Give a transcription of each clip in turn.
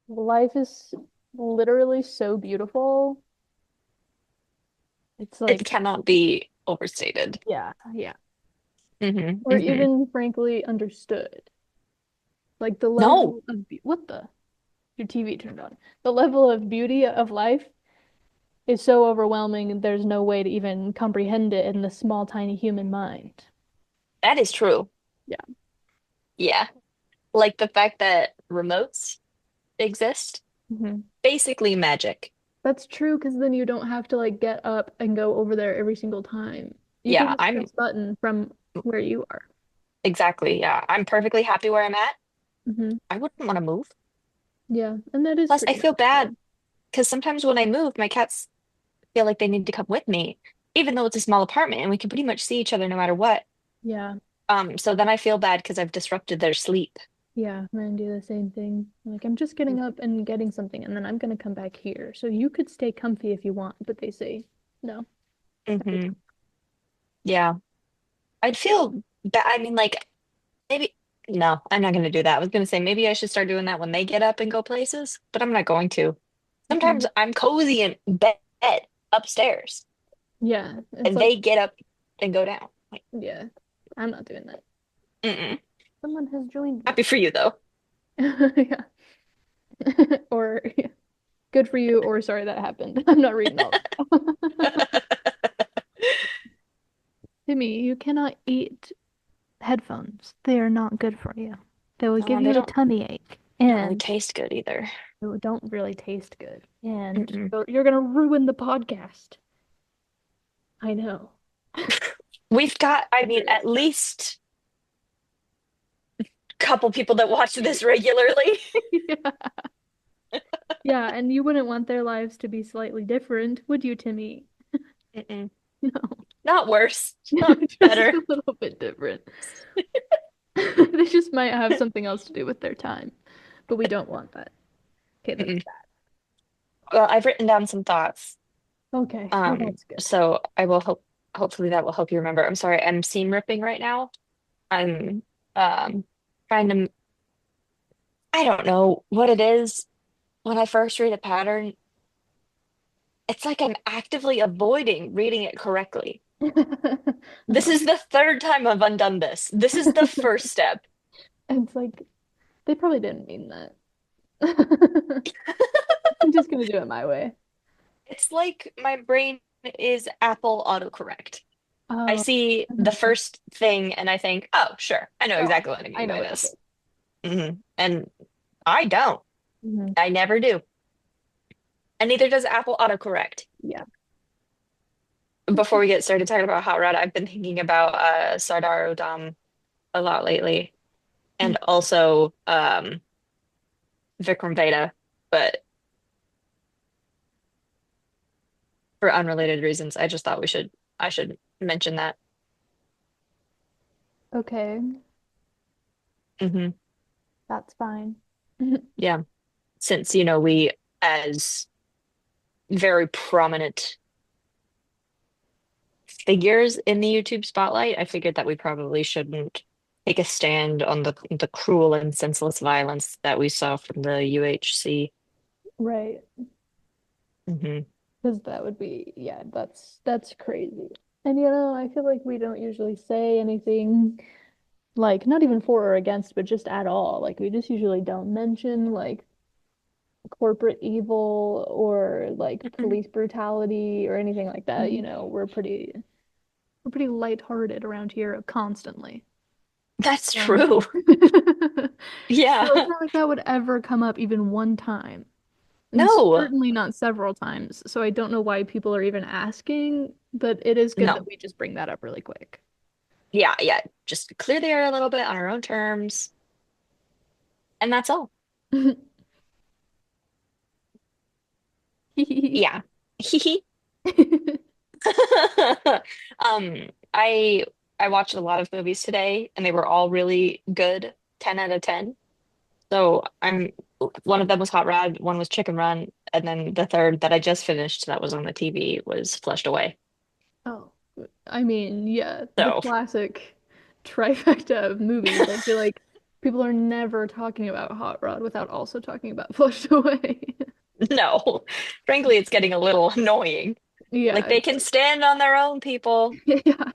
Life is literally so beautiful. It's It like, cannot be overstated. yeah, yeah. Or Hmm. even frankly understood. Like the No, level of what the your TV turned on. The level of beauty of life is so overwhelming, and there's no way to even comprehend it in the small, tiny human mind. that is true. Yeah. Yeah. Like the fact that remotes exist, Hmm. basically magic. That's true, because then you don't have to like get up and go over there every single time. You can Yeah, just I'm press button from where you are. exactly. Yeah, I'm perfectly happy where I'm at. Hmm. I wouldn't want to move. Yeah, and that is Plus, I pretty feel nice. bad because sometimes when I move, my cats feel like they need to come with me, even though it's a small apartment and we can pretty much see each other no matter what. Yeah, So then I feel bad because I've disrupted their sleep. yeah, mine do the same thing. Like I'm just getting up and getting something, and then I'm gonna come back here. So you could stay comfy if you want, but they say no every Hmm. time. Yeah, I'd feel bad. I mean, like maybe no, I'm not going to do that. I was going to say maybe I should start doing that when they get up and go places, but I'm not going to. Sometimes Mhm. I'm cozy in bed upstairs, Yeah, it's and like they get up and go down. Like, yeah, I'm not doing that. mm-mm. Someone has joined me. Happy for you though. Yeah. Or yeah. Good for you, or sorry that happened. I'm not reading all that. Timmy, you cannot eat headphones. They are not good for you. They will give No, you they a don't tummy ache, really and taste good either. they don't really taste good. And Mm-mm. you're gonna ruin the podcast. I know. We've got, I mean, at least a couple people that watch this regularly. Yeah. Yeah, and you wouldn't want their lives to be slightly different, would you, Timmy? Mm-mm. No. Not worse, not Just better. a little bit different. They just might have something else to do with their time, but we don't want that. Okay, that's Mm-mm. Well, I've written down some thoughts. bad. Okay, well, that's good. So I will hopefully that will help you remember. I'm sorry, I'm seam ripping right now. I'm um trying to I don't know what it is. When I first read a pattern, it's like I'm actively avoiding reading it correctly. This is the third time I've undone this. This is the first step. And it's like they probably didn't mean that. I'm just gonna do it my way. It's like my brain is Apple autocorrect. I Oh, see the first thing and I think, oh, sure, I know oh, exactly what I I mean know by what this this. is. And I don't. Hmm. I never do. And neither does Apple autocorrect. Yeah. Before we get started talking about Hot Rod, I've been thinking about Sardar Udam a lot lately, and also Vikram Veda, but for unrelated reasons. I just thought I should mention that. Okay, Hmm. that's fine. Yeah, since we as very prominent figures in the YouTube spotlight, I figured that we probably shouldn't take a stand on the cruel and senseless violence that we saw from the UHC. Right. Hmm. Because that would be, yeah, that's crazy. And I feel like we don't usually say anything like not even for or against, but just at all. Like we just usually don't mention like corporate evil or like police brutality or anything like that. We're pretty lighthearted around here constantly. That's Um, true. so it's Yeah. not like that would ever come up even one time. And No, certainly not several times. So I don't know why people are even asking, but it is good that no. we just bring that up really quick. Yeah, yeah. Just clear the air a little bit on our own terms. And that's all. Yeah. Um, I I watched a lot of movies today and they were all really good, 10 out of 10. So I'm one of them was Hot Rod, one was Chicken Run, and then the third that I just finished that was on the TV was Flushed Away. Oh, I mean, yeah, the So classic trifecta of movies. I feel like People are never talking about Hot Rod without also talking about Flushed Away. No, frankly, it's getting a little annoying. Like Yeah, they it can does. stand on their own, people. Yeah.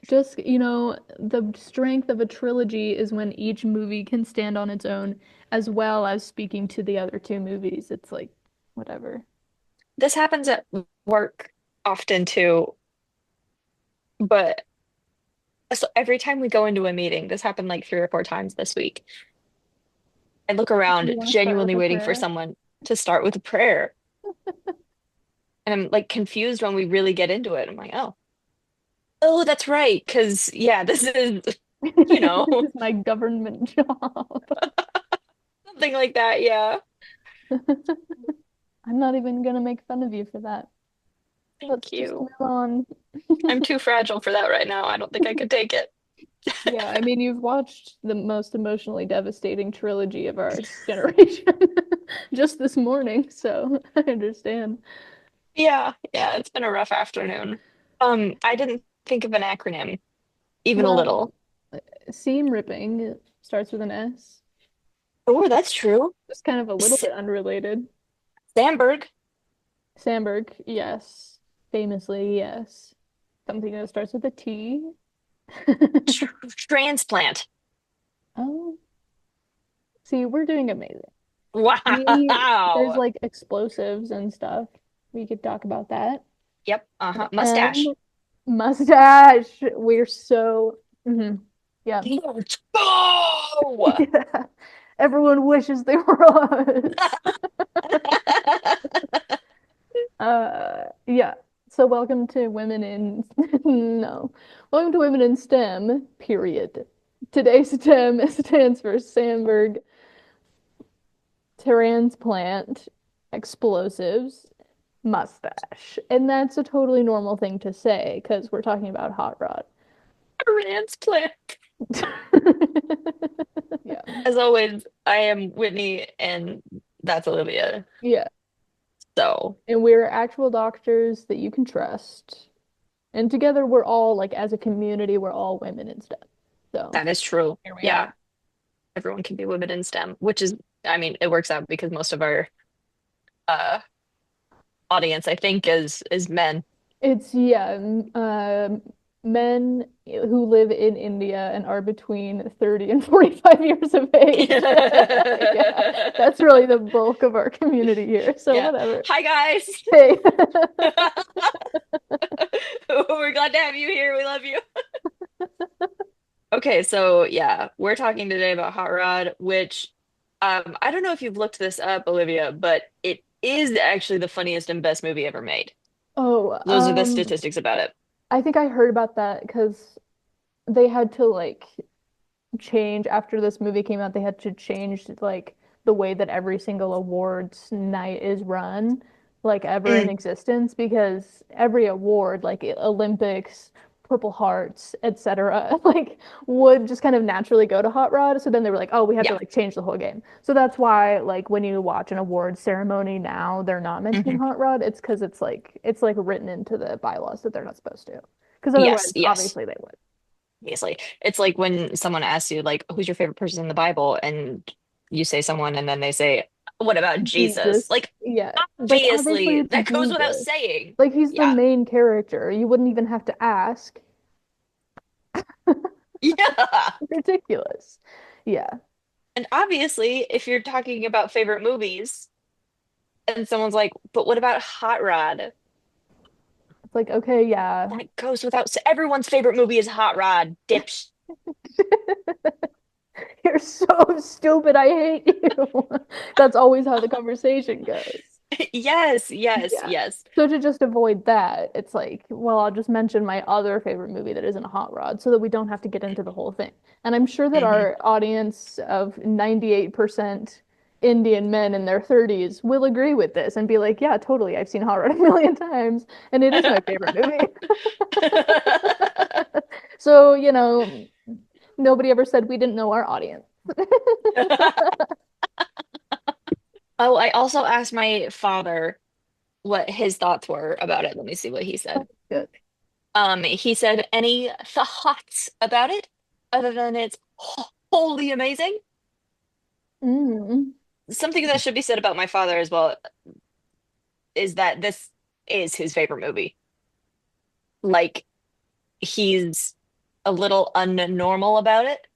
Just, the strength of a trilogy is when each movie can stand on its own as well as speaking to the other two movies. It's like, whatever. This happens at work often too, but so every time we go into a meeting, this happened like 3 or 4 times this week. I look You around want to start with genuinely a waiting for prayer? someone to start with a prayer. And I'm like confused when we really get into it. I'm like, oh, that's right. Because, yeah, this is, you know, This is my government job. something like that. Yeah. I'm not even gonna make fun of you for that. Let's Thank just you. move on. I'm too fragile for that right now. I don't think I could take it. Yeah, I mean, you've watched the most emotionally devastating trilogy of our generation just this morning, so I understand. Yeah. Yeah. It's been a rough afternoon. I didn't think of an acronym, even a Well, little. seam ripping starts with an S. Oh, that's true. Just kind of a little S bit unrelated. Samberg, Samberg, yes. Famously, yes. Something that starts with a T. tr transplant. Oh, see, we're doing amazing. There's Wow. like explosives and stuff. We could talk about that. Yep. An Uh-huh. M, Mustache. mustache. We're so, yeah. Let's go. Yeah. Everyone wishes they were us. Yeah. So welcome to Women in no. Welcome to Women in STEM, period. Today's STEM stands for Sandberg, transplant, explosives, mustache. And that's a totally normal thing to say because we're talking about hot rod. Transplant. Yeah. As always, I am Whitney and that's Olivia. Yeah. So And we're actual doctors that you can trust. And together we're all like as a community, we're all women in STEM. So that is true. here we are. Yeah. Everyone can be women in STEM, which is, I mean, it works out because most of our uh audience, I think, is men. It's yeah, men who live in India and are between 30 and 45 years of age. Yeah, that's really the bulk of our community here. So Yeah. whatever. Hi guys. Hey. We're glad to have you here. We love you. Okay, so yeah, we're talking today about Hot Rod, which I don't know if you've looked this up, Olivia, but it is actually the funniest and best movie ever made. Oh, Those are the statistics about it. I think I heard about that because they had to like change after this movie came out. They had to change like the way that every single awards night is run, like ever in Mm, existence, because every award, like Olympics, Purple Hearts, etc., like would just kind of naturally go to Hot Rod. So then they were like, oh, we have to yeah. like change the whole game. So that's why like when you watch an awards ceremony now, they're not mentioning Hmm. Hot Rod. It's because it's like written into the bylaws that they're not supposed to. Because Yes, otherwise, yes. obviously they would. Obviously. It's like when someone asks you, like, who's your favorite person in the Bible? And you say someone, and then they say, what about Jesus? Jesus. Like, Yeah. Like obviously obviously, it's that goes without Jesus. saying. Like he's the Yeah. main character. You wouldn't even have to ask. Yeah. Ridiculous. Yeah. And obviously, if you're talking about favorite movies, and someone's like, but what about Hot Rod? It's like, okay, yeah. That goes without everyone's favorite movie is Hot Rod, dips. You're so stupid. I hate you. That's always how the conversation goes. Yes, yes, Yeah. yes. So to just avoid that, it's like, well, I'll just mention my other favorite movie that isn't a hot rod so that we don't have to get into the whole thing. And I'm sure that Hmm. our audience of 98% Indian men in their 30s will agree with this and be like, yeah, totally. I've seen Hot Rod a million times and it is my favorite movie. So, nobody ever said we didn't know our audience. Oh, I also asked my father what his thoughts were about it. Let me see what he said. Good. He said any thoughts about it other than it's wholly amazing. Mm. Something that should be said about my father as well is that this is his favorite movie. Like, he's a little unnormal about it,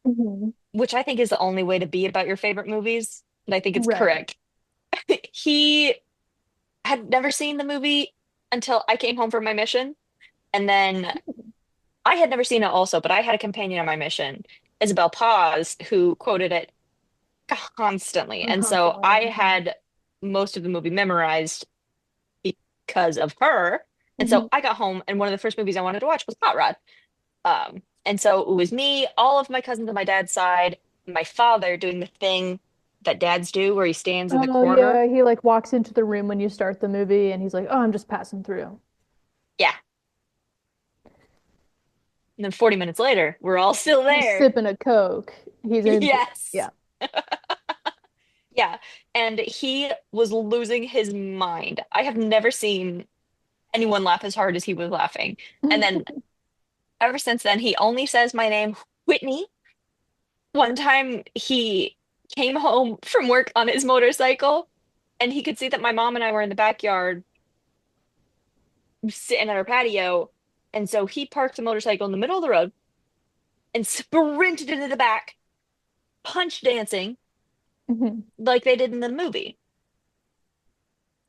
Mhm. which I think is the only way to be about your favorite movies. And I think it's Right. correct. He had never seen the movie until I came home from my mission. And then I had never seen it also, but I had a companion on my mission, Isabel Paz, who quoted it constantly. And so Constantly. I Mhm. had most of the movie memorized because of her. And so Mhm. I got home, and one of the first movies I wanted to watch was Hot Rod. And so it was me, all of my cousins on my dad's side, my father doing the thing that dads do where he stands in the Oh yeah, corner. he like walks into the room when you start the movie and he's like, "Oh, I'm just passing through." Yeah. And then 40 minutes later, we're all still He's there. sipping a Coke. He's into it. Yes. Yeah. Yeah. And he was losing his mind. I have never seen anyone laugh as hard as he was laughing. And then ever since then, he only says my name, Whitney. One time he came home from work on his motorcycle and he could see that my mom and I were in the backyard sitting at our patio. And so he parked the motorcycle in the middle of the road and sprinted into the back, punch dancing Mhm. like they did in the movie.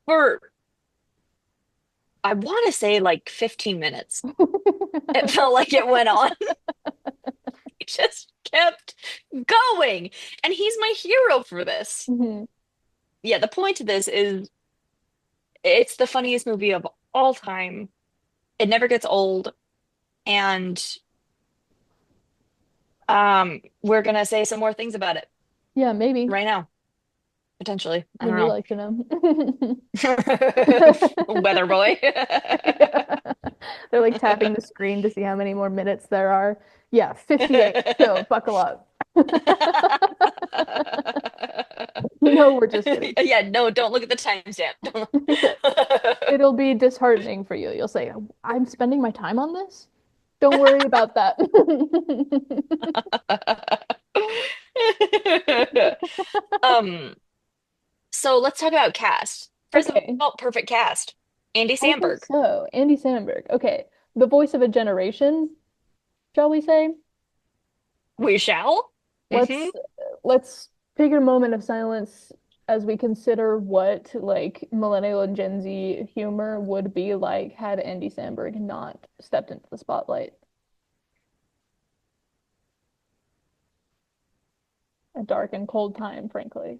For, I want to say like 15 minutes. It felt like it went on. He just kept going. And he's my hero for this. Mhm. Yeah, the point of this is it's the funniest movie of all time. It never gets old. And we're gonna say some more things about it Yeah, maybe. right now, potentially. I Would you don't like to know? know. Weather boy. Yeah. They're like tapping the screen to see how many more minutes there are. Yeah, 58. So buckle up. No, we're just kidding. Yeah, no, don't look at the timestamp. Don't. It'll be disheartening for you. You'll say, I'm spending my time on this? Don't worry about that. Um, so let's talk about cast. First of Okay, all, perfect cast. Andy I think Samberg. so. Andy Samberg. Okay, the voice of a generation, shall we say? We shall. Hmm. Let's let's take a moment of silence as we consider what like millennial and Gen Z humor would be like had Andy Samberg not stepped into the spotlight. A dark and cold time, frankly.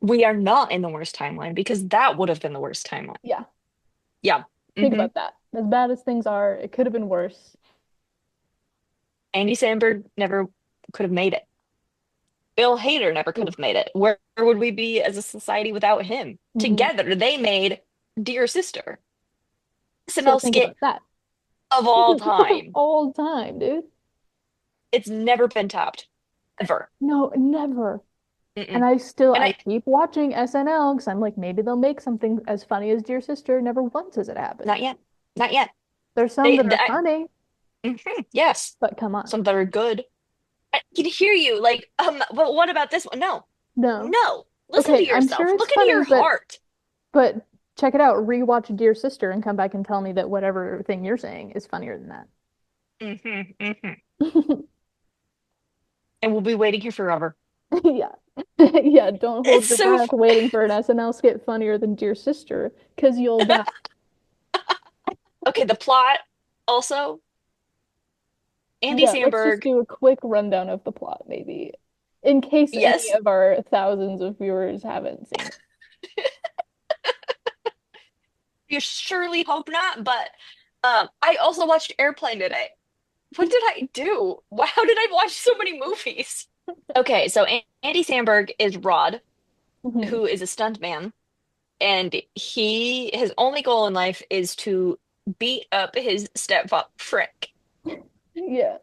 We are not in the worst timeline because that would have been the worst timeline. Yeah, Yeah. think Hmm. about that. As bad as things are, it could have been worse. Andy Samberg never could have made it. Bill Hader never could Oof. have made it. Where would we be as a society without him? Mhm. Together, they made Dear Sister, So SNL think skit about that. of all time. All time, dude. It's never been topped, ever. No, never. And Mm-mm. I still And I keep watching SNL because I'm like maybe they'll make something as funny as Dear Sister. Never once has it happened. not yet, not yet. There's some They, that th are funny, yes, but come on. some that are good. I can hear you. Like, but what about this one? No, No. no. Listen to Okay, I'm sure yourself. it's Look into funny, your heart. but check it out. Rewatch Dear Sister and come back and tell me that whatever thing you're saying is funnier than that. Hmm. And we'll be waiting here forever. Yeah. Yeah, don't It's hold your so breath waiting for an SNL skit funnier than Dear Sister, because you'll die. okay. The plot also. Andy Yeah, let's just Samberg, do a quick rundown of the plot, maybe, in case any yes, of our thousands of viewers haven't seen it. you surely hope not. But I also watched Airplane today. What did I do? How did I watch so many movies? Okay, so Andy Samberg is Rod, Mhm. who is a stuntman, and his only goal in life is to beat up his stepfather Frank. Yeah.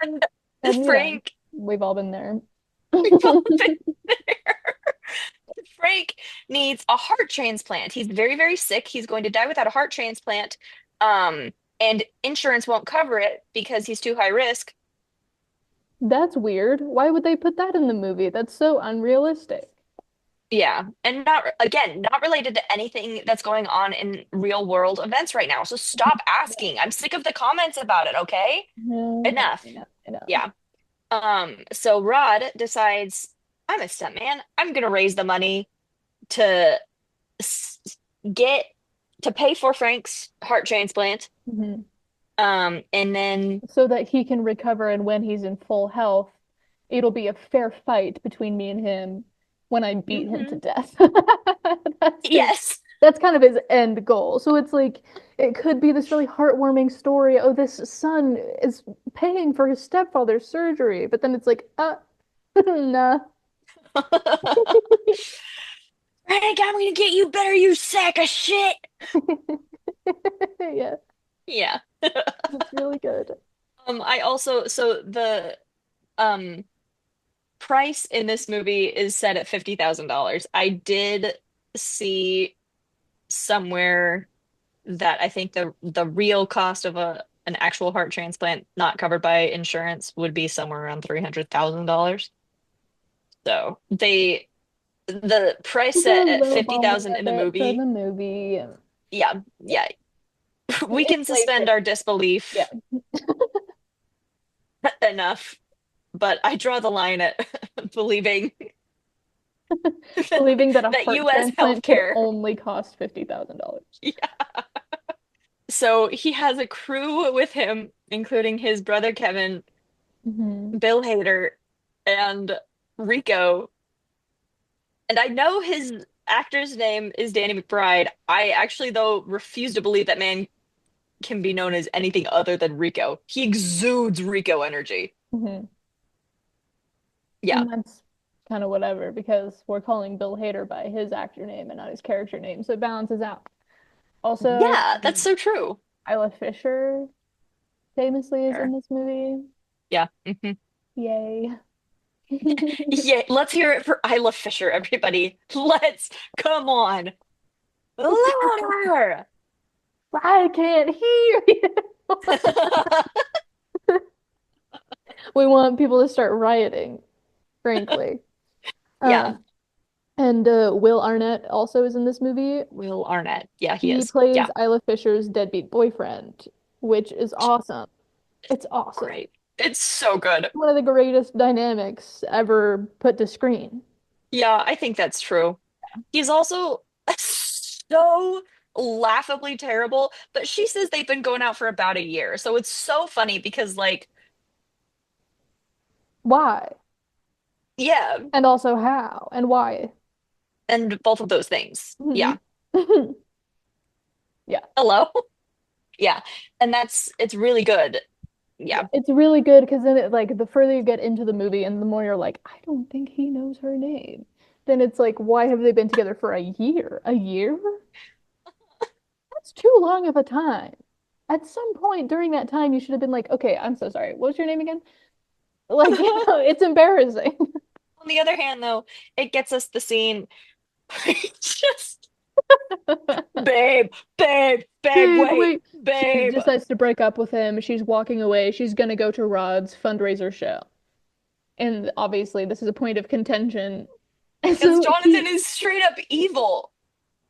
And And yeah, Frank, we've all been there. Frank needs a heart transplant. He's very, very sick. He's going to die without a heart transplant. Um, and insurance won't cover it because he's too high risk. That's weird. Why would they put that in the movie? That's so unrealistic. Yeah, and not again, not related to anything that's going on in real world events right now. So stop Yeah. asking. I'm sick of the comments about it, okay? No, Enough. I know, I know. Yeah. So Rod decides, I'm a stuntman. I'm gonna raise the money to s get to pay for Frank's heart transplant. Mhm. And then So that he can recover, and when he's in full health, it'll be a fair fight between me and him when I beat him to mhm. death. That's his Yes. that's kind of his end goal. So it's like it could be this really heartwarming story. Oh, this son is paying for his stepfather's surgery, but then it's like, nah. Frank, I'm gonna get you better, you sack of shit. Yeah, Yeah. it's really good. I also so the um price in this movie is set at $50,000. I did see somewhere that I think the real cost of a an actual heart transplant not covered by insurance would be somewhere around $300,000. So the price They're set at lowballing 50,000 a in the bit for movie, the movie. yeah, Yeah, yeah. We can inflation. suspend our Yeah, disbelief enough, but I draw the line at believing believing that a that heart US transplant could healthcare. only cost $50,000. Yeah. So he has a crew with him, including his brother Kevin, Hmm. Bill Hader, and Rico. And I know his actor's name is Danny McBride. I actually, though, refuse to believe that man can be known as anything other than Rico. He exudes Rico energy. Hmm. Yeah. And that's kind of whatever because we're calling Bill Hader by his actor name and not his character name, so it balances out. Also, Yeah, that's so true. Isla Fisher famously is in Sure. this movie. Yeah. Yay. Yeah, let's hear it for Isla Fisher, everybody. Let's come on. Louder. I can't hear you. We want people to start rioting, frankly. Yeah. Um, and Will Arnett also is in this movie. Will Arnett. Yeah, he He is. plays Yeah. Isla Fisher's deadbeat boyfriend, which is awesome. It's awesome. Great. It's so good. One of the greatest dynamics ever put to screen. Yeah, I think that's true. He's also so laughably terrible, but she says they've been going out for about a year. So it's so funny because, like, Why? yeah, And also how and why. and both of those things. Mhm. Yeah. Yeah. Hello? Yeah. And it's really good. Yeah. Yeah. It's really good because then it like the further you get into the movie and the more you're like, I don't think he knows her name. Then it's like, why have they been together for a year? A year? That's too long of a time. At some point during that time, you should have been like, okay, I'm so sorry. What was your name again? Like, it's embarrassing. On the other hand, though, it gets us the scene. Just, babe, babe, Babe, wait, wait. She babe. decides to break up with him. She's walking away. She's gonna go to Rod's fundraiser show. And obviously, this is a point of contention. And Because so Jonathan is straight up evil.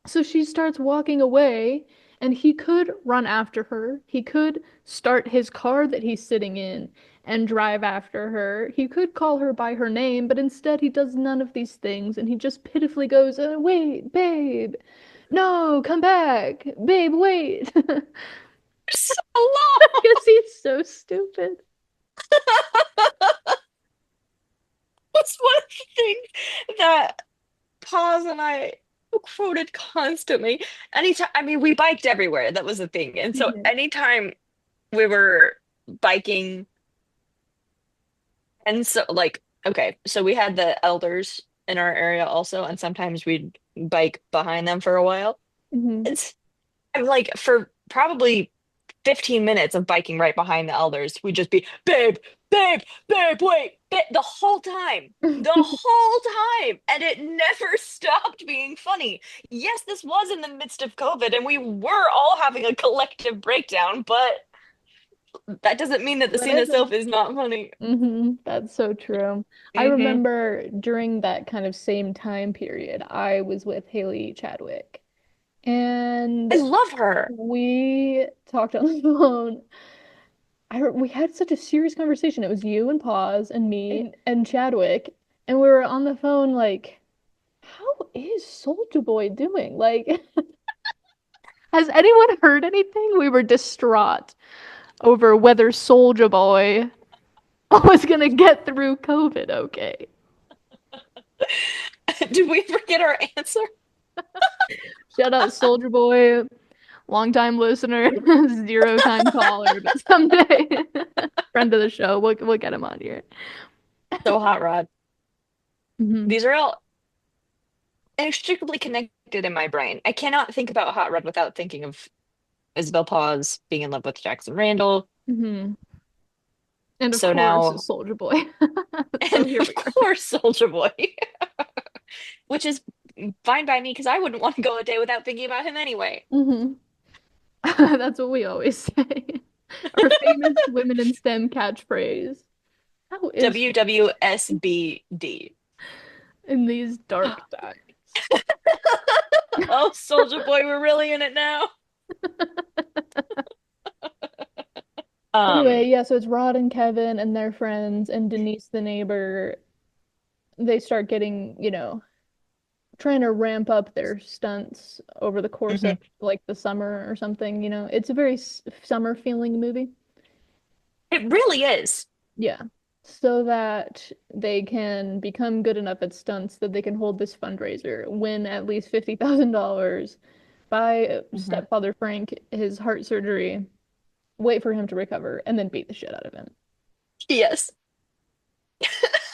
she starts walking away, and he could run after her. He could start his car that he's sitting in and drive after her. He could call her by her name, but instead he does none of these things, and he just pitifully goes, wait, babe. No, come back. Babe, wait. So long. Because he's so stupid. That's one of the things that Paz and I quoted constantly. Anytime, I mean, we biked everywhere. That was the thing. And so Mhm. anytime we were biking, and so like, okay, so we had the elders in our area also, and sometimes we'd bike behind them for a while. Mhm. It's I'm like for probably 15 minutes of biking right behind the elders, we'd just be, babe, wait, the whole time. The whole time. And it never stopped being funny. Yes, this was in the midst of COVID and we were all having a collective breakdown, but That doesn't mean that the That scene is itself is not funny. that's so true. I Hmm. remember during that kind of same time period, I was with Haley Chadwick, I and love her. we talked on the phone. We had such a serious conversation. It was you and Paz and me and Chadwick, and we were on the phone like, how is Soldier Boy doing? Like, has anyone heard anything? We were distraught over whether Soldier Boy was gonna get through COVID okay. Did we forget our answer? Shout out Soldier Boy, long time listener, zero time caller, but someday friend of the show. We'll get him on here. So Hot Rod. Hmm. These are all inextricably connected in my brain. I cannot think about Hot Rod without thinking of Isabel Paz being in love with Jackson Randall. Hmm. And of So course, now, Soldier Boy. So and here of we are. course, Soldier Boy, which is fine by me because I wouldn't want to go a day without thinking about him anyway. Hmm. That's what we always say. Our famous women in STEM catchphrase. How is WWSBD. in these dark times? Oh, Soldier Boy, we're really in it now. Anyway, Um, yeah, so it's Rod and Kevin and their friends and Denise the neighbor. They start getting, trying to ramp up their stunts over the course of mhm. like the summer or something, you know. It's a very summer feeling movie. It really is. Yeah. So that they can become good enough at stunts that they can hold this fundraiser, win at least $50,000, buy Mhm. stepfather Frank his heart surgery, wait for him to recover, and then beat the shit out of him. Yes.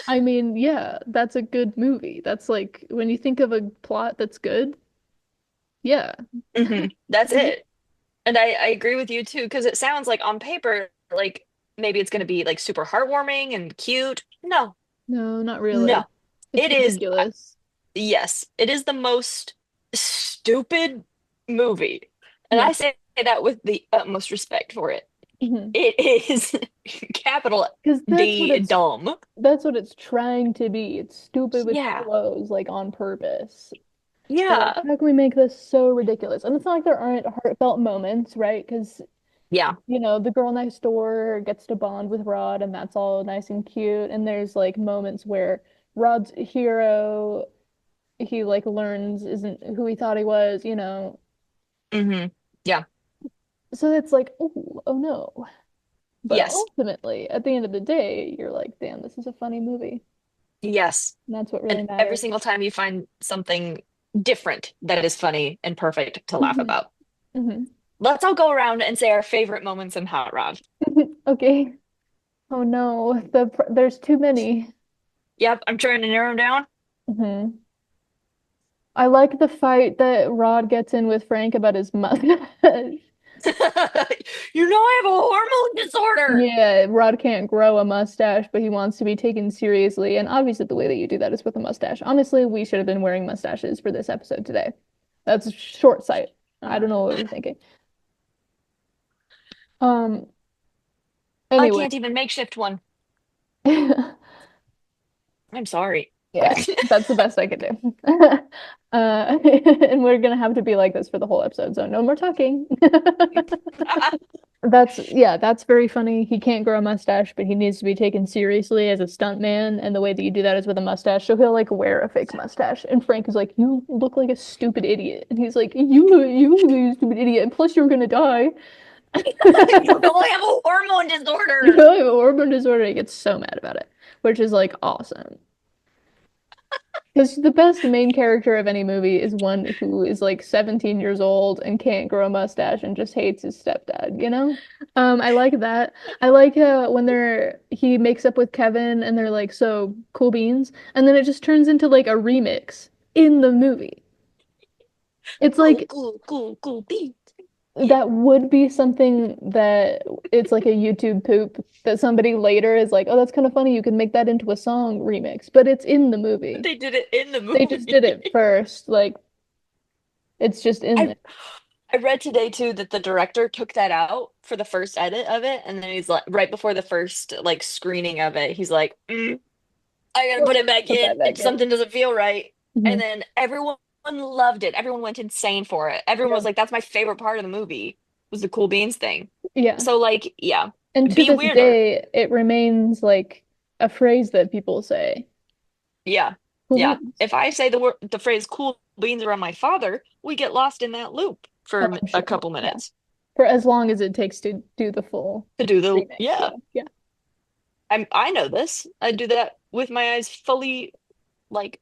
I mean, yeah, that's a good movie. That's like when you think of a plot that's good, yeah. That's Mhm. it. And I agree with you too, because it sounds like on paper, like maybe it's going to be like super heartwarming and cute. No, No, not really. no. It's It is, ridiculous. yes, it is the most stupid movie. And Yeah. I say that with the utmost respect for it. Hmm. It is capital Because D dumb. that's what it's trying to be. It's stupid with two Yeah. O's, like on purpose. They're like, Yeah. how can we make this so ridiculous? And it's not like there aren't heartfelt moments, right? Because, Yeah. the girl next door gets to bond with Rod, and that's all nice and cute. And there's like moments where Rod's hero, he like learns isn't who he thought he was, you know. Hmm. Yeah. So it's like, oh no. But Yes. ultimately, at the end of the day, you're like, damn, this is a funny movie. Yes. And that's what And really every matters. single time you find something different that is funny and perfect to laugh Hmm. about. Hmm. Let's all go around and say our favorite moments in Hot Rod. Okay. Oh no, there's too many. Yep, I'm trying to narrow them down. Hmm. I like the fight that Rod gets in with Frank about his mustache. You know I have a hormone disorder. Yeah, Rod can't grow a mustache, but he wants to be taken seriously. And obviously, the way that you do that is with a mustache. Honestly, we should have been wearing mustaches for this episode today. That's short sight. I don't know what we were thinking. Um, I anyway. can't even makeshift one. I'm sorry. Yeah, that's the best I could do. And we're gonna have to be like this for the whole episode, so no more talking. That's very funny. He can't grow a mustache, but he needs to be taken seriously as a stunt man, and the way that you do that is with a mustache. So he'll like wear a fake mustache, and Frank is like, "You look like a stupid idiot," and he's like, "You look like a stupid idiot, and plus you're gonna die." You know I have a hormone You disorder. know, I have hormone disorder. He gets so mad about it, which is like awesome. Because the best main character of any movie is one who is like 17 years old and can't grow a mustache and just hates his stepdad, you know? I like that. I like when he makes up with Kevin and they're like, so cool beans. And then it just turns into like a remix in the movie. It's Cool, like cool, cool, cool beat. Yeah. that would be something that it's like a YouTube poop that somebody later is like, oh, that's kind of funny. You could make that into a song remix, but it's in the movie. They did it in the They just did movie. it first. Like, it's just in I there. I read today too that the director took that out for the first edit of it, and then he's like, right before the first like screening of it, he's like, I gotta put it back Put in that if back in. something doesn't feel right. And Hmm. then everyone loved it. Everyone went insane for it. Everyone was Yeah. like, that's my favorite part of the movie was the cool beans thing. Yeah. So like, yeah, And to be this weirder. day, it remains like a phrase that people say. Yeah. Cool Yeah. beans. If I say the phrase cool beans around my father, we get lost in that loop Oh, for I'm a sure. couple Yeah. minutes For as long as it takes to do the full to do the remix. yeah. Yeah. Yeah. I know this. I do that with my eyes fully like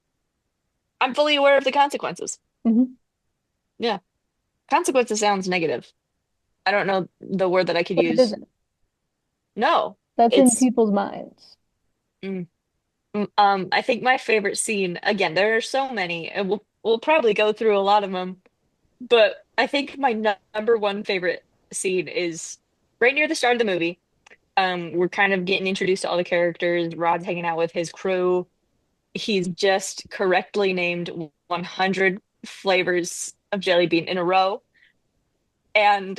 I'm fully aware of the consequences. Hmm. Yeah. Consequences sounds negative. I don't know the word that I could But it use. isn't. No. That's in It's people's minds. mm, I think my favorite scene, again, there are so many, and we'll probably go through a lot of them, but I think my number one favorite scene is right near the start of the movie. We're kind of getting introduced to all the characters. Rod's hanging out with his crew. He's just correctly named 100 flavors of jelly bean in a row. And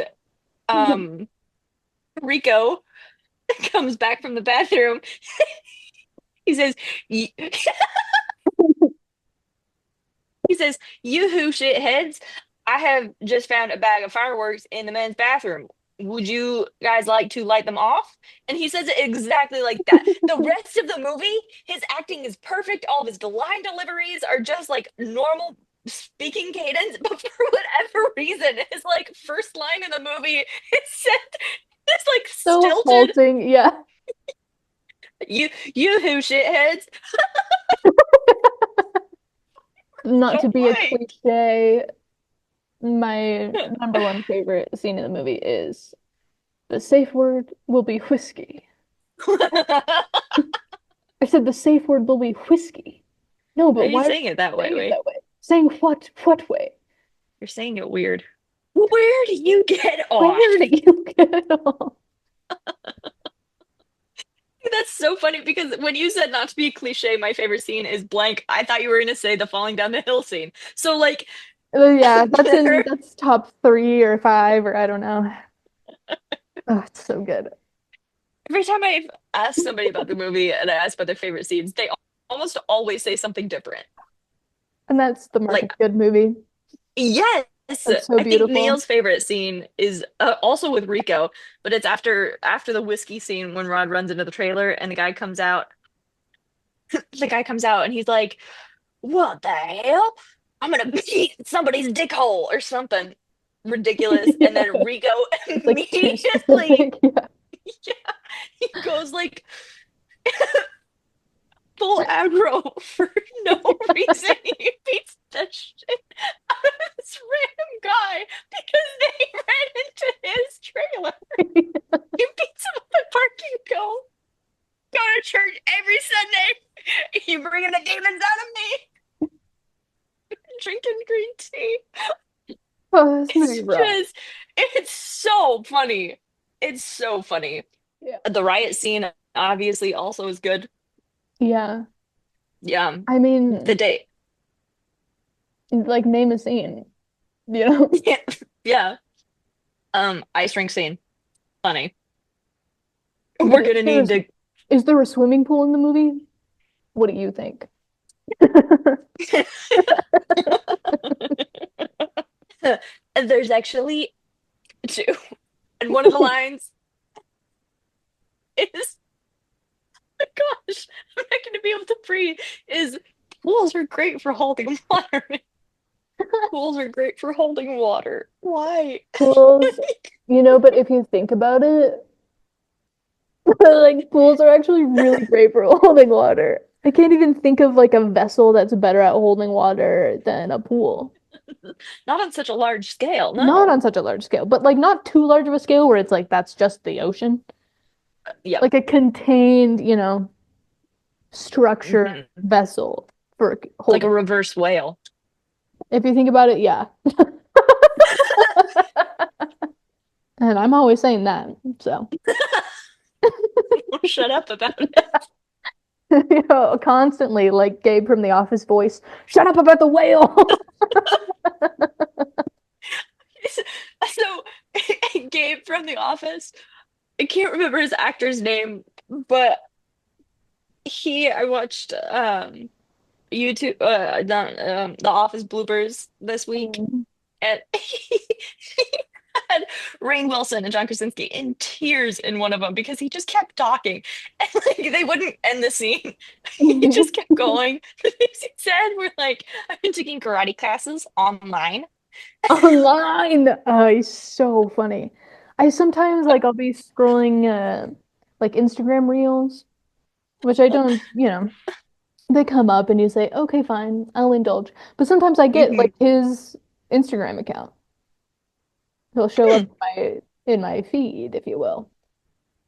um, Rico comes back from the bathroom. He says, "Y- he says, "You-hoo, shitheads! I have just found a bag of fireworks in the men's bathroom. Would you guys like to light them off?" And he says it exactly like that. The rest of the movie, his acting is perfect. All of his line deliveries are just like normal speaking cadence, but for whatever reason, his like first line in the movie is said it's like So stilted. halting. Yeah. You-hoo, shitheads! Not to Don't be a like. cliche, my number one favorite scene in the movie is the safe word will be whiskey. I said the safe word will be whiskey. No, How but are you why are you saying it that way? saying it Wait, that way? Saying what way? you're saying it weird. Where do you get Where do off? you get it all? That's so funny because when you said not to be cliche, my favorite scene is blank. I thought you were gonna say the falling down the hill scene. So like Yeah, there, that's top three or five or I don't know. Oh, it's so good. every time I've asked somebody about the movie and I ask about their favorite scenes, they almost always say something different. And that's the mark of Like a good movie. yes, That's so I think beautiful. Neil's favorite scene is also with Rico, but it's after the whiskey scene when Rod runs into the trailer and the guy comes out. The guy comes out and he's like, "What the hell? I'm gonna beat somebody's dick hole or something ridiculous." And Yeah. then Rico It's like too immediately, specific. Yeah. yeah, he goes like full aggro for no reason. He beats the shit out of this random guy because they ran into his trailer. He beats him at the parking go. Go to church every Sunday. You bringing the demons out of me? Drinking green tea. Oh, this movie It's rocks. just, it's so funny. It's so funny. Yeah. The riot scene obviously also is good. Yeah. Yeah. I The mean, day. like name a scene, you know? Yeah. Yeah. Ice rink scene. Funny. But We're gonna need to is there a swimming pool in the movie? What do you think? there's actually two. And one of the lines is, oh gosh, I'm not gonna be able to breathe, is pools are great for holding water. Pools are great for holding water. Why? Pools, but if you think about it, like pools are actually really great for holding water. I can't even think of like a vessel that's better at holding water than a pool. Not on such a large scale, Not no. on such a large scale, but like not too large of a scale where it's like that's just the ocean. Yep. Like a contained, structured Mhm. vessel for Like a holding. reverse whale. If you think about it, yeah. And I'm always saying that. So, Shut up about it. constantly like Gabe from The Office voice, shut up about the whale. Office. I can't remember his actor's name, but I watched YouTube the Office bloopers this week, Mm. and he had Rainn Wilson and John Krasinski in tears in one of them because he just kept talking and like they wouldn't end the scene. He just kept going. The things he said were like, I've been taking karate classes online. Online. He's so funny. I sometimes like I'll be scrolling like Instagram reels, which I don't, they come up and you say, "Okay, fine, I'll indulge." But sometimes I get Hmm. like his Instagram account. He'll show up Hmm. in my feed, if you will,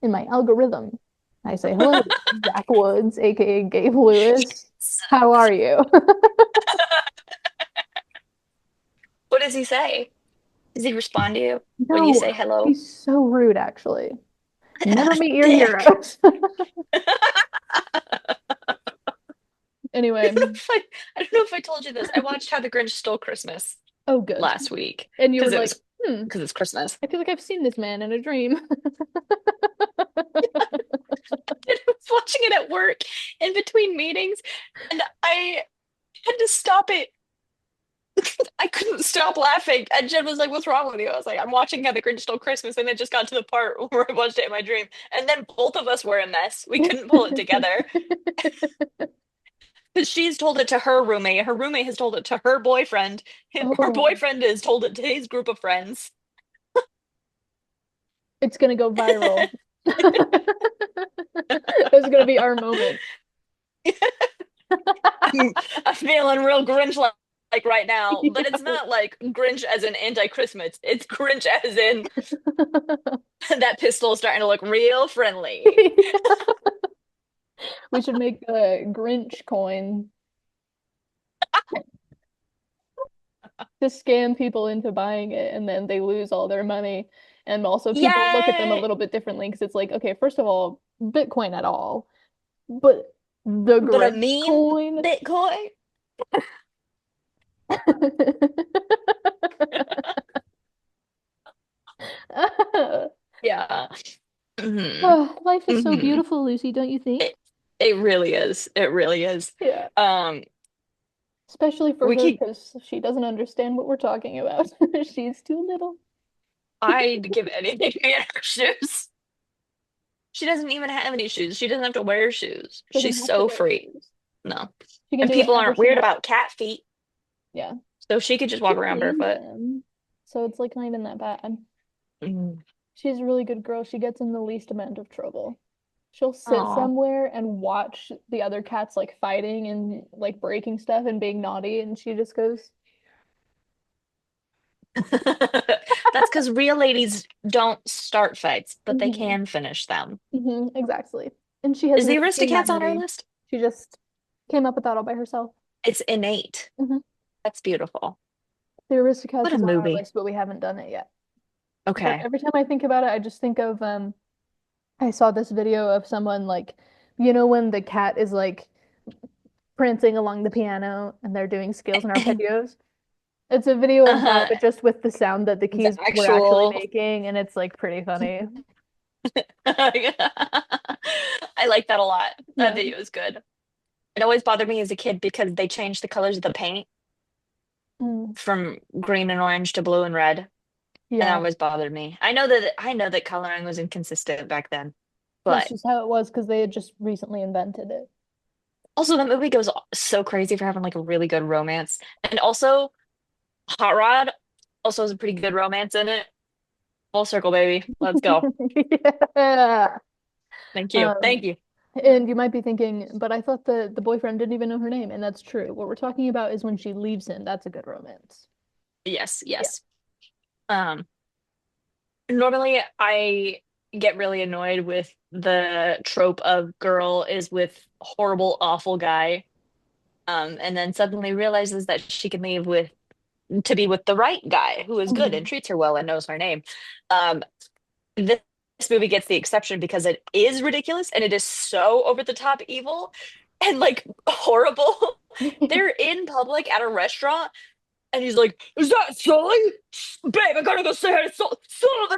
in my algorithm. I say, "Hello, Zach Woods, aka Gabe Lewis. How are you?" What does he say? Does he respond to you when you No, say hello? he's so rude, actually. Never meet your Dick. heroes. Anyway, I don't know if I told you this. I watched How the Grinch Stole Christmas oh, good. last week And you were because like, hmm, it's Christmas. I feel like I've seen this man in a dream. And I was watching it at work in between meetings, and I had to stop it. I couldn't stop laughing. And Jen was like, "What's wrong with you?" I was like, "I'm watching How the Grinch Stole Christmas," and it just got to the part where I watched it in my dream. And then both of us were a mess. We couldn't pull it together because she's told it to her roommate. Her roommate has told it to her boyfriend. Her Oh, boyfriend has told it to his group of friends. it's gonna go viral. It's gonna be our moment. I'm feeling real Grinch like right now, but it's not like Grinch as in anti-Christmas. It's Grinch as in that pistol is starting to look real friendly. We should make a Grinch coin to scam people into buying it, and then they lose all their money. And also, people look at them a Yay! little bit differently because it's like, okay, first of all, Bitcoin at all, but the But a Grinch meme coin. Bitcoin? Yeah. Hmm. Oh, life is so Hmm. beautiful, Lucy, don't you think? It it really is. It really is. Yeah. Um, Especially for we her could because she doesn't understand what we're talking about. She's too little. I'd give anything to get her shoes. She doesn't even have any shoes. She doesn't have to wear shoes. She doesn't She's have to so wear free. shoes. No. She can And do people whatever aren't she weird wants. about cat feet, Yeah. so she could just She walk around cleans barefoot. them. So it's like not even that bad. Mm. She's a really good girl. She gets in the least amount of trouble. She'll sit Aw. somewhere and watch the other cats like fighting and like breaking stuff and being naughty, and she just goes, That's because real ladies don't start fights, but they hmm can finish them. exactly. And she Is hasn't the even seen that Aristocats on our movie. list? She just came up with that all by herself. It's innate. hmm That's beautiful. The Aristocats What a is on our movie. list, but we haven't done it yet. But Okay. every time I think about it, I just think of I saw this video of someone like when the cat is like prancing along the piano and they're doing scales and arpeggios. It's a video of that, Uh-huh. but just with the sound that the The keys were actually actual. making, and it's like pretty funny. I like that a lot. That Yeah. video is good. It always bothered me as a kid because they changed the colors of the paint Mm. from green and orange to blue and red, and that Yeah. always bothered me. I know that coloring was inconsistent back then, That's but just how it was because they had just recently invented it. also the movie goes so crazy for having like a really good romance, and also Hot Rod also has a pretty good romance in it. Full circle, baby. Let's go. Yeah. Thank you. Thank Um, you. and you might be thinking, but I thought the boyfriend didn't even know her name, and that's true. What we're talking about is when she leaves him. That's a good romance. Yes, Yeah. yes. Um, Normally I get really annoyed with the trope of girl is with horrible, awful guy, and then suddenly realizes that she can leave with to be with the right guy who is good and Mhm. treats her well and knows her name. Um, this movie gets the exception because it is ridiculous and it is so over the top evil and like horrible. They're in public at a restaurant And he's like, "Is that Sully? Babe, I gotta go say hi to Sullivan.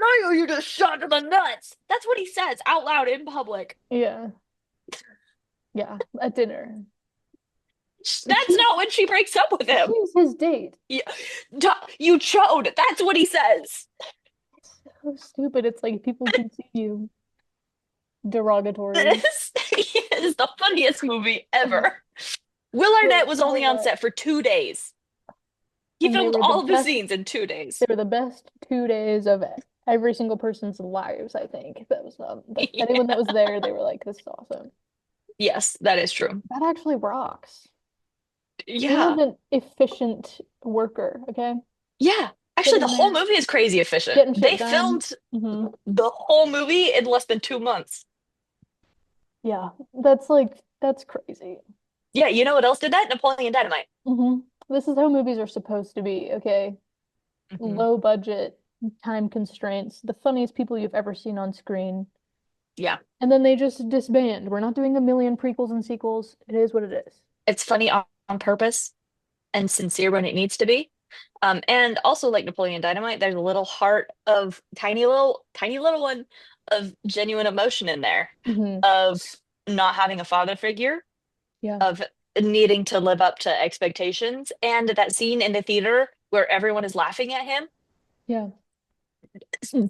I owe you just shot to the nuts." That's what he says out loud in public. Yeah. Yeah. At dinner. That's She's not when she breaks up with him. she's his date. You, you chode. That's what he says. So stupid. It's like people can see you derogatory. This is the funniest movie ever. Will But Arnett was oh only my on God. set for 2 days. He And filmed all of the scenes in two they days. were the best 2 days of every single person's lives, I think. That was like anyone that was there, they were like, this is awesome. Yes, that is true. That actually rocks. He was Yeah. an efficient worker, okay? Yeah. Get Actually, the in whole there, movie is crazy efficient. getting shit They done. filmed Hmm. the whole movie in less than 2 months. Yeah, that's crazy. Yeah, you know what else did that? Napoleon Dynamite. Hmm. This is how movies are supposed to be, okay? Hmm. Low budget, time constraints, the funniest people you've ever seen on screen. Yeah. And then they just disband. We're not doing a million prequels and sequels. It is what it is. It's funny on purpose and sincere when it needs to be. And also like Napoleon Dynamite, there's a little heart of tiny little one of genuine emotion in there, Hmm. of not having a father figure, Yeah. of needing to live up to expectations, and that scene in the theater where everyone is laughing at him, Yeah.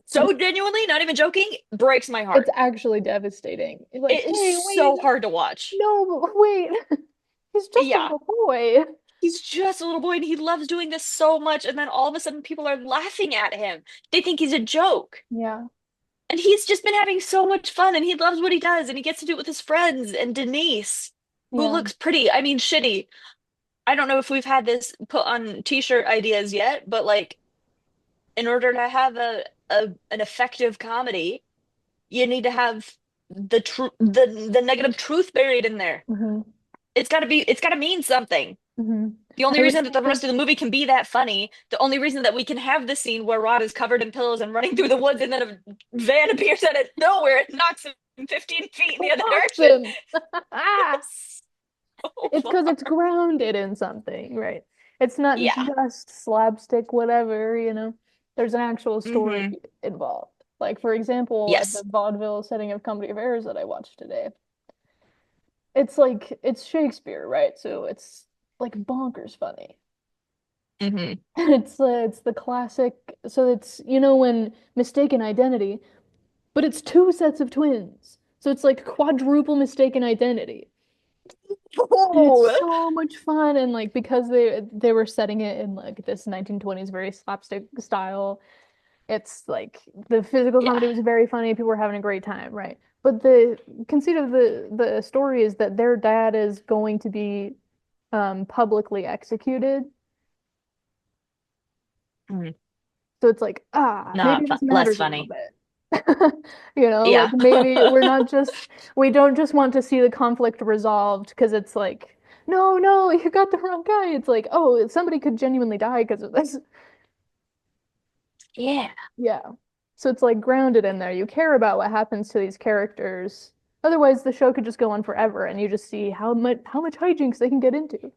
so genuinely, not even joking, breaks my It's heart. actually devastating. It's like, It is hey, wait, so hard to watch. no, but wait. He's just a Yeah, little boy. he's just a little boy and he loves doing this so much, and then all of a sudden people are laughing at him. They think he's a joke. Yeah. And he's just been having so much fun and he loves what he does and he gets to do it with his friends and Denise, who Yeah. looks pretty. I mean, shitty. I don't know if we've had this put on t-shirt ideas yet, but like in order to have an effective comedy, you need to have the negative truth buried in there. Hmm. It's got to mean something. Hmm. The only I would reason that the say, rest of the movie can be that funny, the only reason that we can have the scene where Rod is covered in pillows and running through the woods and then a van appears out of nowhere and knocks him 15 feet in the other direction. awesome. It's so It's because it's far. grounded in something, right? It's not Yeah. just slapstick, whatever. There's an actual story Hmm. involved. Like, for example, the Yes. vaudeville setting of Company of Errors that I watched today. It's like, it's Shakespeare, right? So it's like bonkers funny. Hmm. It's the classic. So it's, when mistaken identity, but it's two sets of twins. So it's like quadruple mistaken identity. And it's Oh, so much fun, and like because they were setting it in like this 1920s very slapstick style, it's like the physical yeah. comedy was very funny, people were having a great time, right? But the conceit of the story is that their dad is going to be publicly executed. Mm. So it's like, maybe Not fu this less matters a little funny. bit. Like Yeah. maybe we don't just want to see the conflict resolved because it's like, no, no, you got the wrong guy. It's like, oh, somebody could genuinely die because of this. Yeah. Yeah. So it's like grounded in there. You care about what happens to these characters. Otherwise, the show could just go on forever and you just see how much hijinks they can get into.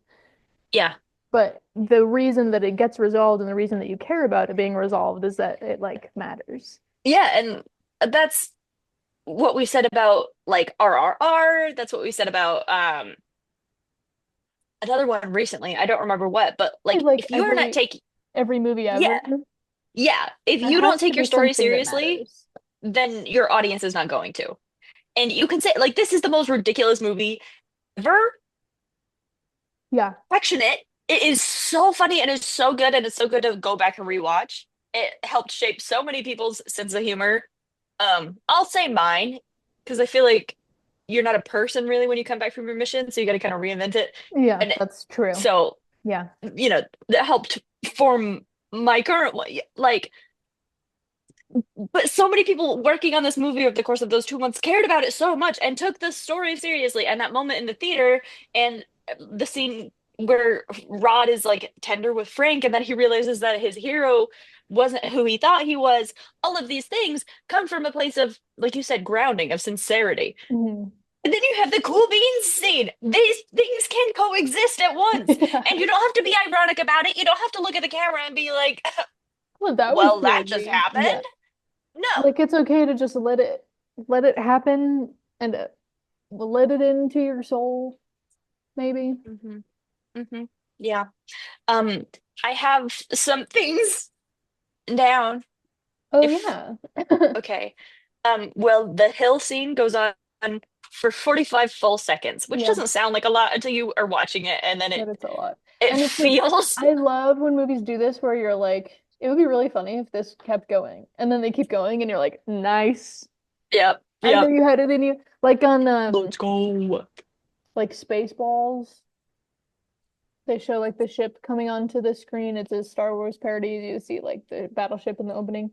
Yeah. But the reason that it gets resolved and the reason that you care about it being resolved is that it like matters. Yeah, and that's what we said about like RRR. That's what we said about another one recently. I don't remember what, but I like like if you are not taking, every movie yeah, ever. yeah, if It you don't has to take your be story something that seriously, matters. then your audience is not going to. And you can say like this is the most ridiculous movie ever. Yeah. Affectionate. It is so funny and it's so good and it's so good to go back and rewatch. It helped shape so many people's sense of humor. I'll say mine because I feel like you're not a person really when you come back from your mission, so you got to kind of reinvent it. Yeah, And that's true. so, Yeah. that helped form my current one. Like, but so many people working on this movie over the course of those 2 months cared about it so much and took the story seriously. And that moment in the theater and the scene where Rod is like tender with Frank, and then he realizes that his hero wasn't who he thought he was. All of these things come from a place of, like you said, grounding, of sincerity. Mhm. And then you have the cool beans scene. These things can coexist at once. Yeah. And you don't have to be ironic about it. You don't have to look at the camera and be like, Well, that was well, that just crazy. happened. Yeah. No. Like it's okay to just let it happen and let it into your soul, maybe. hmm hmm Yeah. Um, I have some things down. Oh If yeah. okay. Well, the hill scene goes on for 45 full seconds, which Yeah, doesn't sound like a lot until you are watching it, and then but it's a lot. it And it's like feels I love when movies do this where you're like, it would be really funny if this kept going. And then they keep going and you're like, nice. yep, I know yep. you had it in you. Like on Let's go. like Spaceballs, they show like the ship coming onto the screen. It's a Star Wars parody. You see like the battleship in the opening.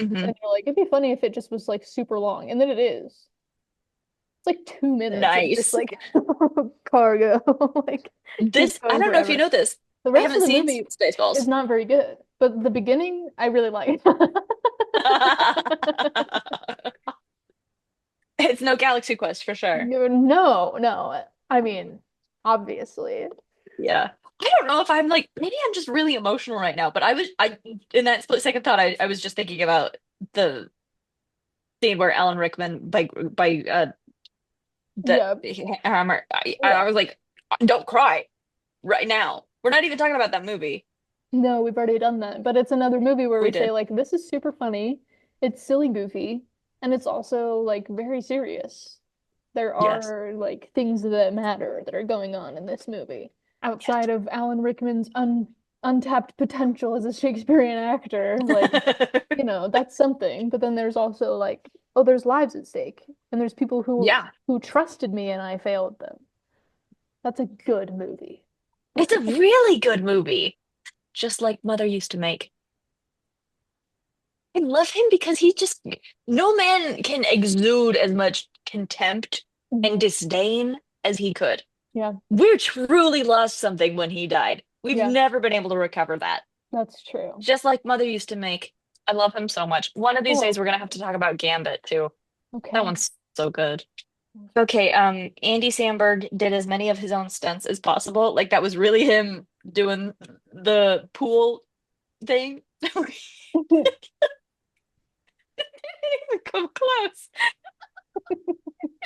hmm And you're like, it'd be funny if it just was like super long. And then it is. It's like 2 minutes of just Nice. like cargo, like just I going don't know if you forever. know this. The I rest of haven't the seen movie is Spaceballs. not very good, but the beginning I really like. It's no Galaxy Quest for sure. No, no. I mean, obviously. Yeah. I don't know if I'm like maybe I'm just really emotional right now, but I in that split second thought I was just thinking about the scene where Alan Rickman by the Yeah, hammer. yeah. I was like, don't cry right now. We're not even talking about that movie. No, we've already done that, but it's another movie where We we say did. like this is super funny, it's silly goofy, and it's also like very serious. There Yes. are like things that matter that are going on in this movie outside of Alan Rickman's untapped potential as a Shakespearean actor. Like, Yes. that's something. But then there's also like, oh, there's lives at stake, and there's people Yeah. who trusted me and I failed them. That's a good movie. It's a really good movie, just like Mother used to make. I love him because he just, no man can exude as much contempt and Mhm. disdain as he could. Yeah, We truly lost something when he died. We've yeah, never been able to recover that. that's true. Just like Mother used to make. I love him so much. One of these days Oh, we're gonna have to talk about Gambit too. That okay. one's so good. Okay, Andy Samberg did as many of his own stunts as possible. Like that was really him doing the pool thing. Didn't even come close.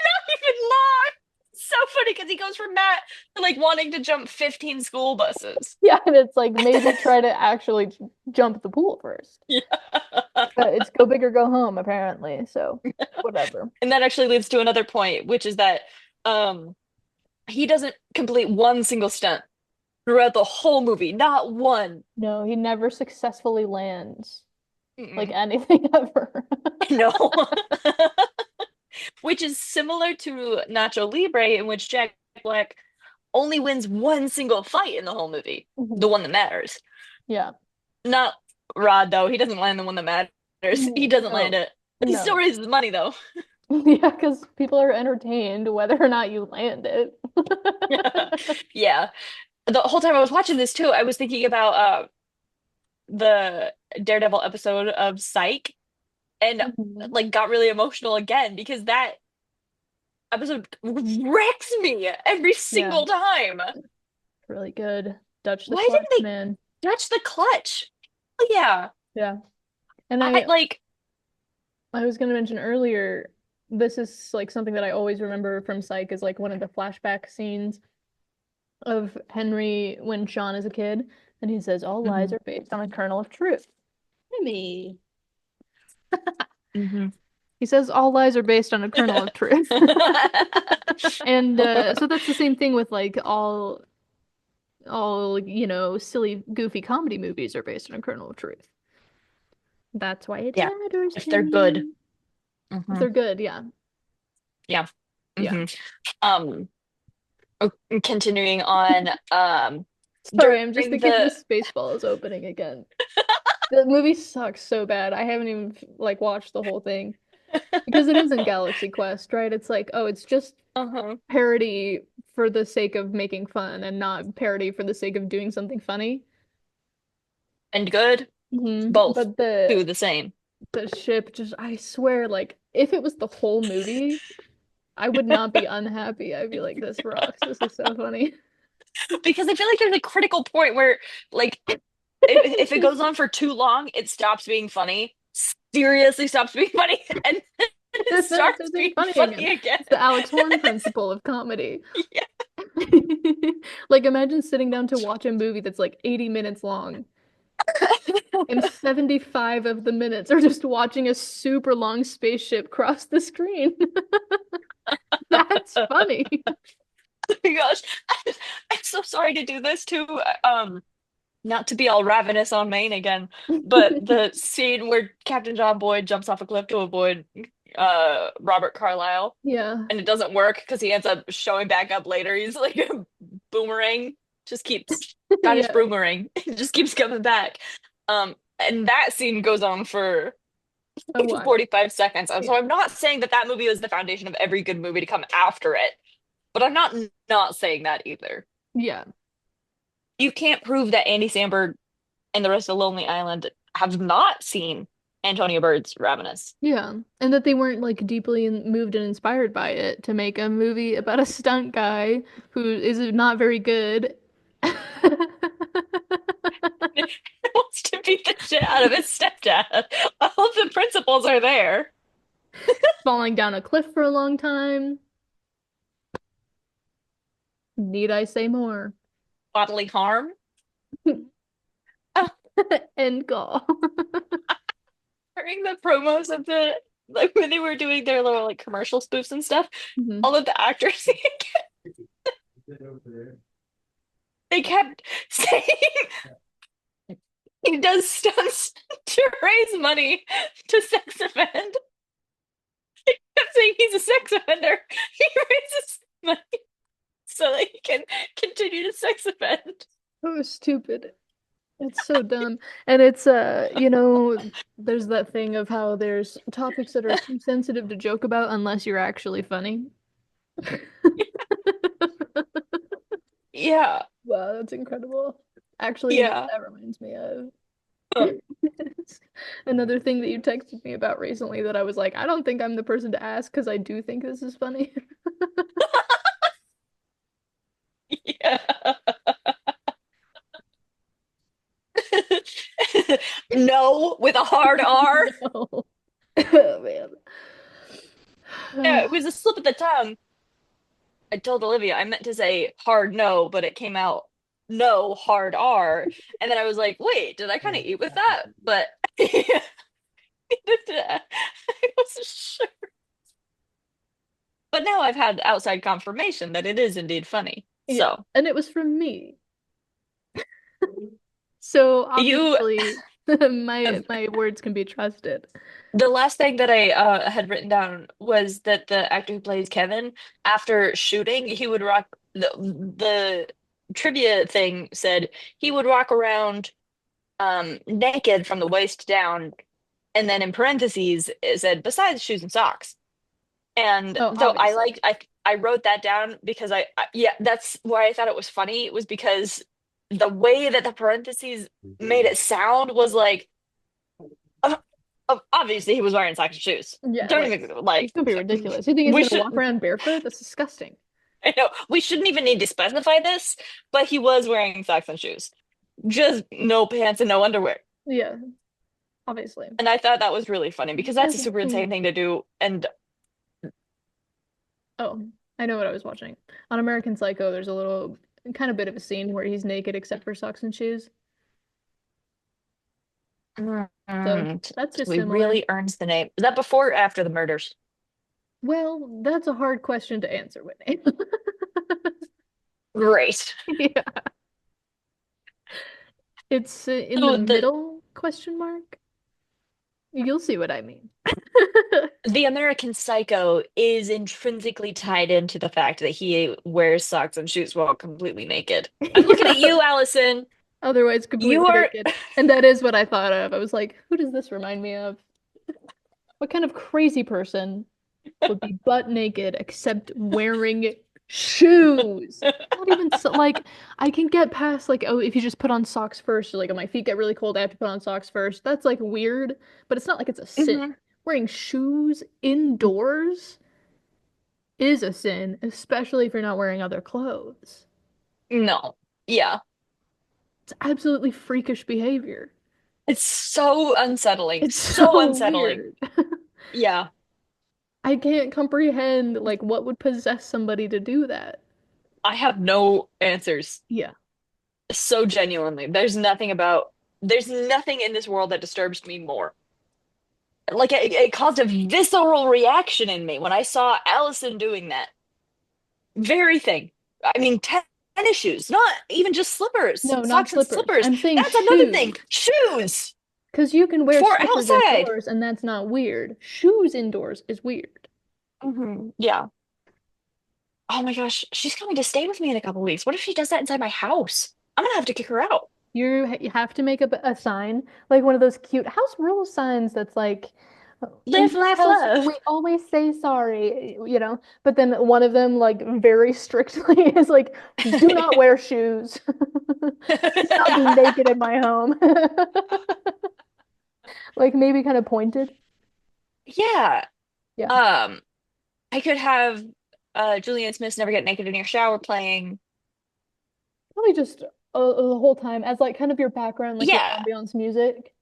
Not even long. So funny because he goes from that to like wanting to jump 15 school buses. Yeah, and it's like maybe try to actually jump the pool first. Yeah. But it's go big or go home, apparently. So whatever. And that actually leads to another point, which is that um he doesn't complete one single stunt throughout the whole movie. Not one. No, he never successfully lands like Mm-mm. anything ever. No. Which is similar to Nacho Libre, in which Jack Black only wins one single fight in the whole movie, the Mhm. one that matters. Yeah. Not Rod, though. He doesn't land the one that matters. He doesn't land No, it. He still no. raises money, though. Yeah, because people are entertained whether or not you land it. Yeah. The whole time I was watching this, too, I was thinking about the Daredevil episode of Psych and Mhm. like got really emotional again because that episode wrecks me every Yeah, single time. really good. Dutch the Why clutch, didn't man. they touch the clutch? Oh, yeah. Yeah. And I like, I was gonna mention earlier, this is like something that I always remember from Psych is like one of the flashback scenes of Henry when Sean is a kid, and he says all lies mhm, are based on a kernel of truth. Me. mhm. He says all lies are based on a kernel of truth. And so that's the same thing with like all silly goofy comedy movies are based on a kernel of truth. That's why it Yeah, matters if to they're good. me. If Hmm they're good, yeah. Yeah. Yeah. hmm Um, Continuing on, Sorry, I'm just during thinking of the Spaceballs opening again. The movie sucks so bad. I haven't even like watched the whole thing because it isn't Galaxy Quest, right? It's like, oh, it's just uh-huh. parody for the sake of making fun and not parody for the sake of doing something funny. And good, both But do the same. the ship just I swear like if it was the whole movie, I would not be unhappy. I'd be like, this rocks. This is so funny. Because I feel like there's a critical point where, like, if it goes on for too long, it stops being funny. Seriously stops being funny, and then it Then it starts starts being being funny funny again. again. It's the Alex Horn principle of comedy. Yeah. Like, imagine sitting down to watch a movie that's like 80 minutes long, and 75 of the minutes are just watching a super long spaceship cross the screen. That's funny. Oh my gosh, I'm so sorry to do this too. Not to be all ravenous on Maine again, but the scene where Captain John Boyd jumps off a cliff to avoid Robert Carlyle, Yeah. and it doesn't work because he ends up showing back up later. He's like a boomerang, just keeps Scottish Yeah. boomerang, just keeps coming back. And that scene goes on for A like while. 45 seconds. And Yeah. so I'm not saying that that movie was the foundation of every good movie to come after it, but I'm not saying that either. Yeah. You can't prove that Andy Samberg and the rest of Lonely Island have not seen Antonio Bird's Ravenous. Yeah. And that they weren't like deeply moved and inspired by it to make a movie about a stunt guy who is not very good. He wants to beat the shit out of his stepdad. All of the principles are there. Falling down a cliff for a long time. Need I say more? Bodily harm. End call. During the promos of the like when they were doing their little like commercial spoofs and stuff, Mhm. all of the actors they kept saying he does stunts to raise money to sex offend. Kept saying he's a sex offender. He raises money so that he can continue to sex offend. So stupid. It's so dumb. And it's there's that thing of how there's topics that are too sensitive to joke about unless you're actually funny. Yeah, Wow, that's incredible. Actually, you know what yeah. that reminds me of? Another thing that you texted me about recently that I was like, I don't think I'm the person to ask because I do think this is funny. Yeah. No, with a hard R. No. Oh man. Yeah, it was a slip of the tongue. I told Olivia I meant to say hard no, but it came out no, hard R. And then I was like, wait, did I kind of eat with that? But I wasn't sure. But now I've had outside confirmation that it is indeed funny. Yeah, So and it was from me. So you, obviously my words can be trusted. the last thing that I had written down was that the actor who plays Kevin, after shooting, he would rock the trivia thing said he would walk around naked from the waist down, and then in parentheses it said besides shoes and socks. And Oh, so obviously. I wrote that down because yeah, that's why I thought it was funny was because the way that the parentheses made it sound was like uh, obviously he was wearing socks and shoes. Yeah, Don't like even like don't be ridiculous. You think he's we gonna should walk around barefoot? That's disgusting. I know we shouldn't even need to specify this, but he was wearing socks and shoes. Just no pants and no underwear. Yeah, obviously. And I thought that was really funny because that's a As a super insane thing to do. And Oh, I know what I was watching. On American Psycho, there's a little kind of bit of a scene where he's naked except for socks and shoes. So that's just he similar. really earns the name. Is that before or after the murders? Well, that's a hard question to answer, Whitney. Great. Yeah. It's in the So middle question mark. You'll see what I mean. the American Psycho is intrinsically tied into the fact that he wears socks and shoes while completely naked. I'm looking at Yeah. you, Allison. Otherwise, You completely are naked. And that is what I thought of. I was like, who does this remind me of? What kind of crazy person would be butt naked except wearing shoes? Not even so, like I can get past like, oh, if you just put on socks first, like, oh, my feet get really cold, I have to put on socks first. That's like weird, but it's not like it's a sin. Mhm. Wearing shoes indoors? is a sin, especially if you're not wearing other clothes. No. Yeah. It's absolutely freakish behavior. It's so unsettling. It's So so unsettling. weird. Yeah. I can't comprehend like what would possess somebody to do that. I have no answers. Yeah. So genuinely. There's nothing in this world that disturbs me more. Like it caused a visceral reaction in me when I saw Allison doing that very thing. I mean, tennis shoes, not even just slippers, No, not socks and slippers. slippers. I'm saying That's another thing. shoes. Shoes Because you can wear for slippers outside. indoors and that's not weird. Shoes indoors is weird. Yeah. Oh my gosh, she's coming to stay with me in a couple weeks. What if she does that inside my house? I'm gonna have to kick her out. You have to make a sign, like one of those cute house rule signs that's like, in Live, this laugh, house, love. we always say sorry, but then one of them, like, very strictly is like, do not wear shoes. Do not be naked in my home. Like, maybe kind of pointed. Yeah. Yeah. Um, I could have Julian Smith's Never Get Naked in Your Shower playing. Probably just the whole time as like kind of your background, like your Yeah, ambiance music.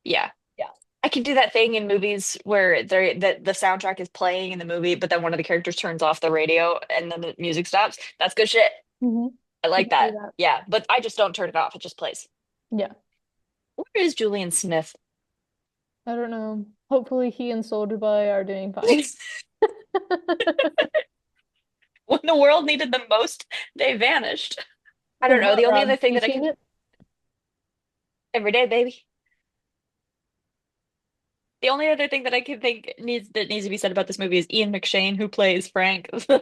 yeah. Yeah. I could do that thing in movies where the soundtrack is playing in the movie, but then one of the characters turns off the radio and then the music stops. That's good shit. Hmm. I You like can do that. that. Yeah, but I just don't turn it off. It just plays. Yeah. Where is Julian Smith? I don't know. Hopefully he and Soulja Boy are doing fine. When the world needed them most, they vanished. I The don't know. Hot The only Rod, other thing you that I seen could it? every day, baby. The only other thing that I can think needs to be said about this movie is Ian McShane, who plays Frank, the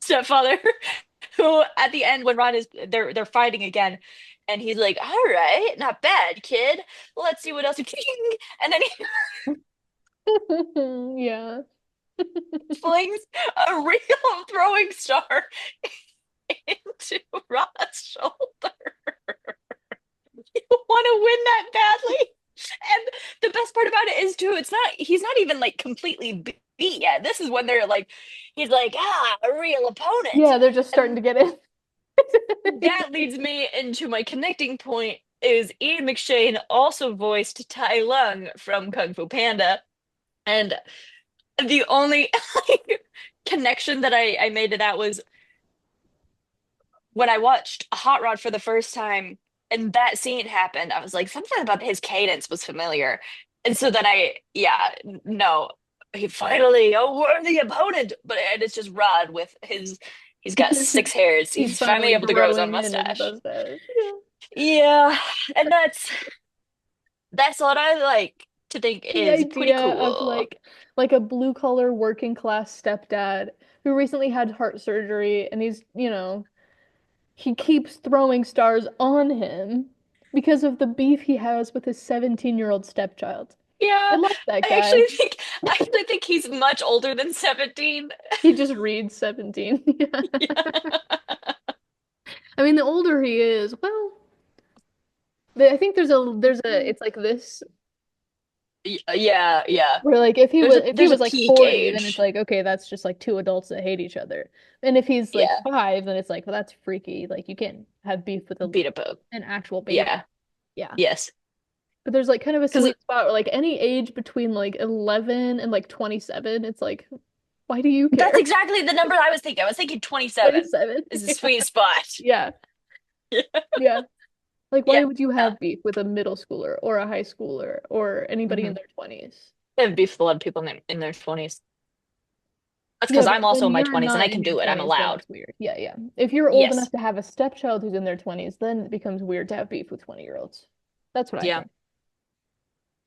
stepfather, who at the end when Ron is they're fighting again, and he's like, "All right, not bad, kid. Let's see what else you can." And then he Yeah. flings a real throwing star into Ron's shoulder. You want to win that badly. And the best part about it is too, he's not even like completely beat yet. This is when he's like, a real opponent. Yeah, they're just starting And to get in. that leads me into my connecting point is Ian McShane also voiced Tai Lung from Kung Fu Panda. And the only connection that I made to that was when I watched Hot Rod for the first time and that scene happened, I was like, something about his cadence was familiar. And so then yeah, no, he finally a worthy opponent, but and it's just Rod with he's got six hairs. He's He's finally finally able to grow his own growing in his mustache. mustache. Yeah, and that's what I like to think The is pretty idea of cool. like a blue collar working class stepdad who recently had heart surgery and he keeps throwing stars on him because of the beef he has with his 17-year-old stepchild. I Yeah, love that I guy. actually think I actually think he's much older than 17. He just reads 17. Yeah. Yeah. I mean, the older he is, well, I think it's like this Yeah, yeah. where like if he There's a was like peak 40, then it's age. like okay, that's just like two adults that hate each other. And if he's like Yeah. 5, then it's like, well, that's freaky. Like you can't have beef with Beat a boat. an actual baby. Yeah. Yeah. Yes. But there's like kind of a Because sweet spot where like any age between like 11 and like 27, it's like, why do you that's care? exactly the number I was thinking. I was thinking 27 27. is a Yeah. sweet spot. Yeah. Yeah. Like why Yeah. would you have beef with a middle schooler or a high schooler or anybody in Mm-hmm. their 20s? I have beef with a lot of people in their 20s. That's Yeah, because but I'm also when in my you're 20s and I not in can your do it. I'm 20s, then allowed. it's weird. Yeah, yeah. If you're old enough Yes. to have a stepchild who's in their 20s, then it becomes weird to have beef with 20-year-olds. That's what I Yeah. think.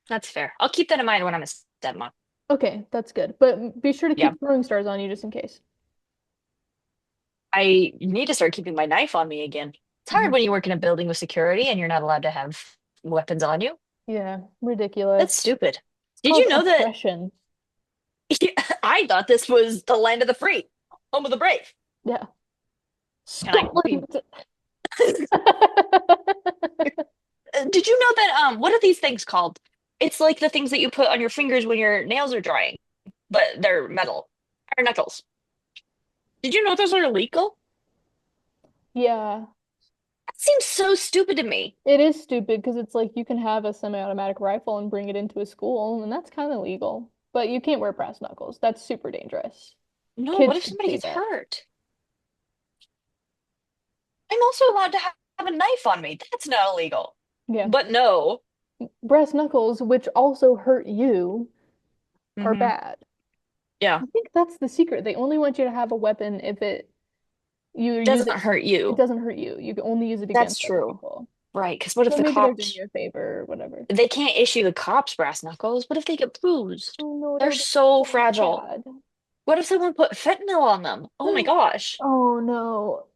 That's fair. I'll keep that in mind when I'm a stepmom. Okay, that's good. But be sure to Yeah. keep throwing stars on you just in case. I need to start keeping my knife on me again. It's hard Mhm. when you work in a building with security and you're not allowed to have weapons on you. Yeah, That's ridiculous. stupid. It's Did called you know that oppression. I thought this was the land of the free, home of the brave? Yeah. Can I be? Scotland. Did you know that what are these things called? It's like the things that you put on your fingers when your nails are drying, but they're metal. knuckles. Did you know those are illegal? Yeah, That seems so stupid to me. it is stupid because it's like you can have a semi-automatic rifle and bring it into a school, and that's kind of legal. But you can't wear brass knuckles. That's super dangerous. No, what Kids if could somebody see gets that. hurt? I'm also allowed to have a knife on me. That's not illegal. Yeah. But no. Brass knuckles, which also hurt you, are Hmm. bad. Yeah, I think that's the secret. They only want you to have a weapon if you use doesn't it, hurt it you. doesn't hurt you. You can only use it That's against other true. people. Right, because what if So the maybe they're doing cops, you a favor or whatever. they can't issue the cops brass knuckles? What if they get bruised? Oh no, that They're would be so so fragile. sad. What if someone put fentanyl on them? Oh my gosh. Oh no.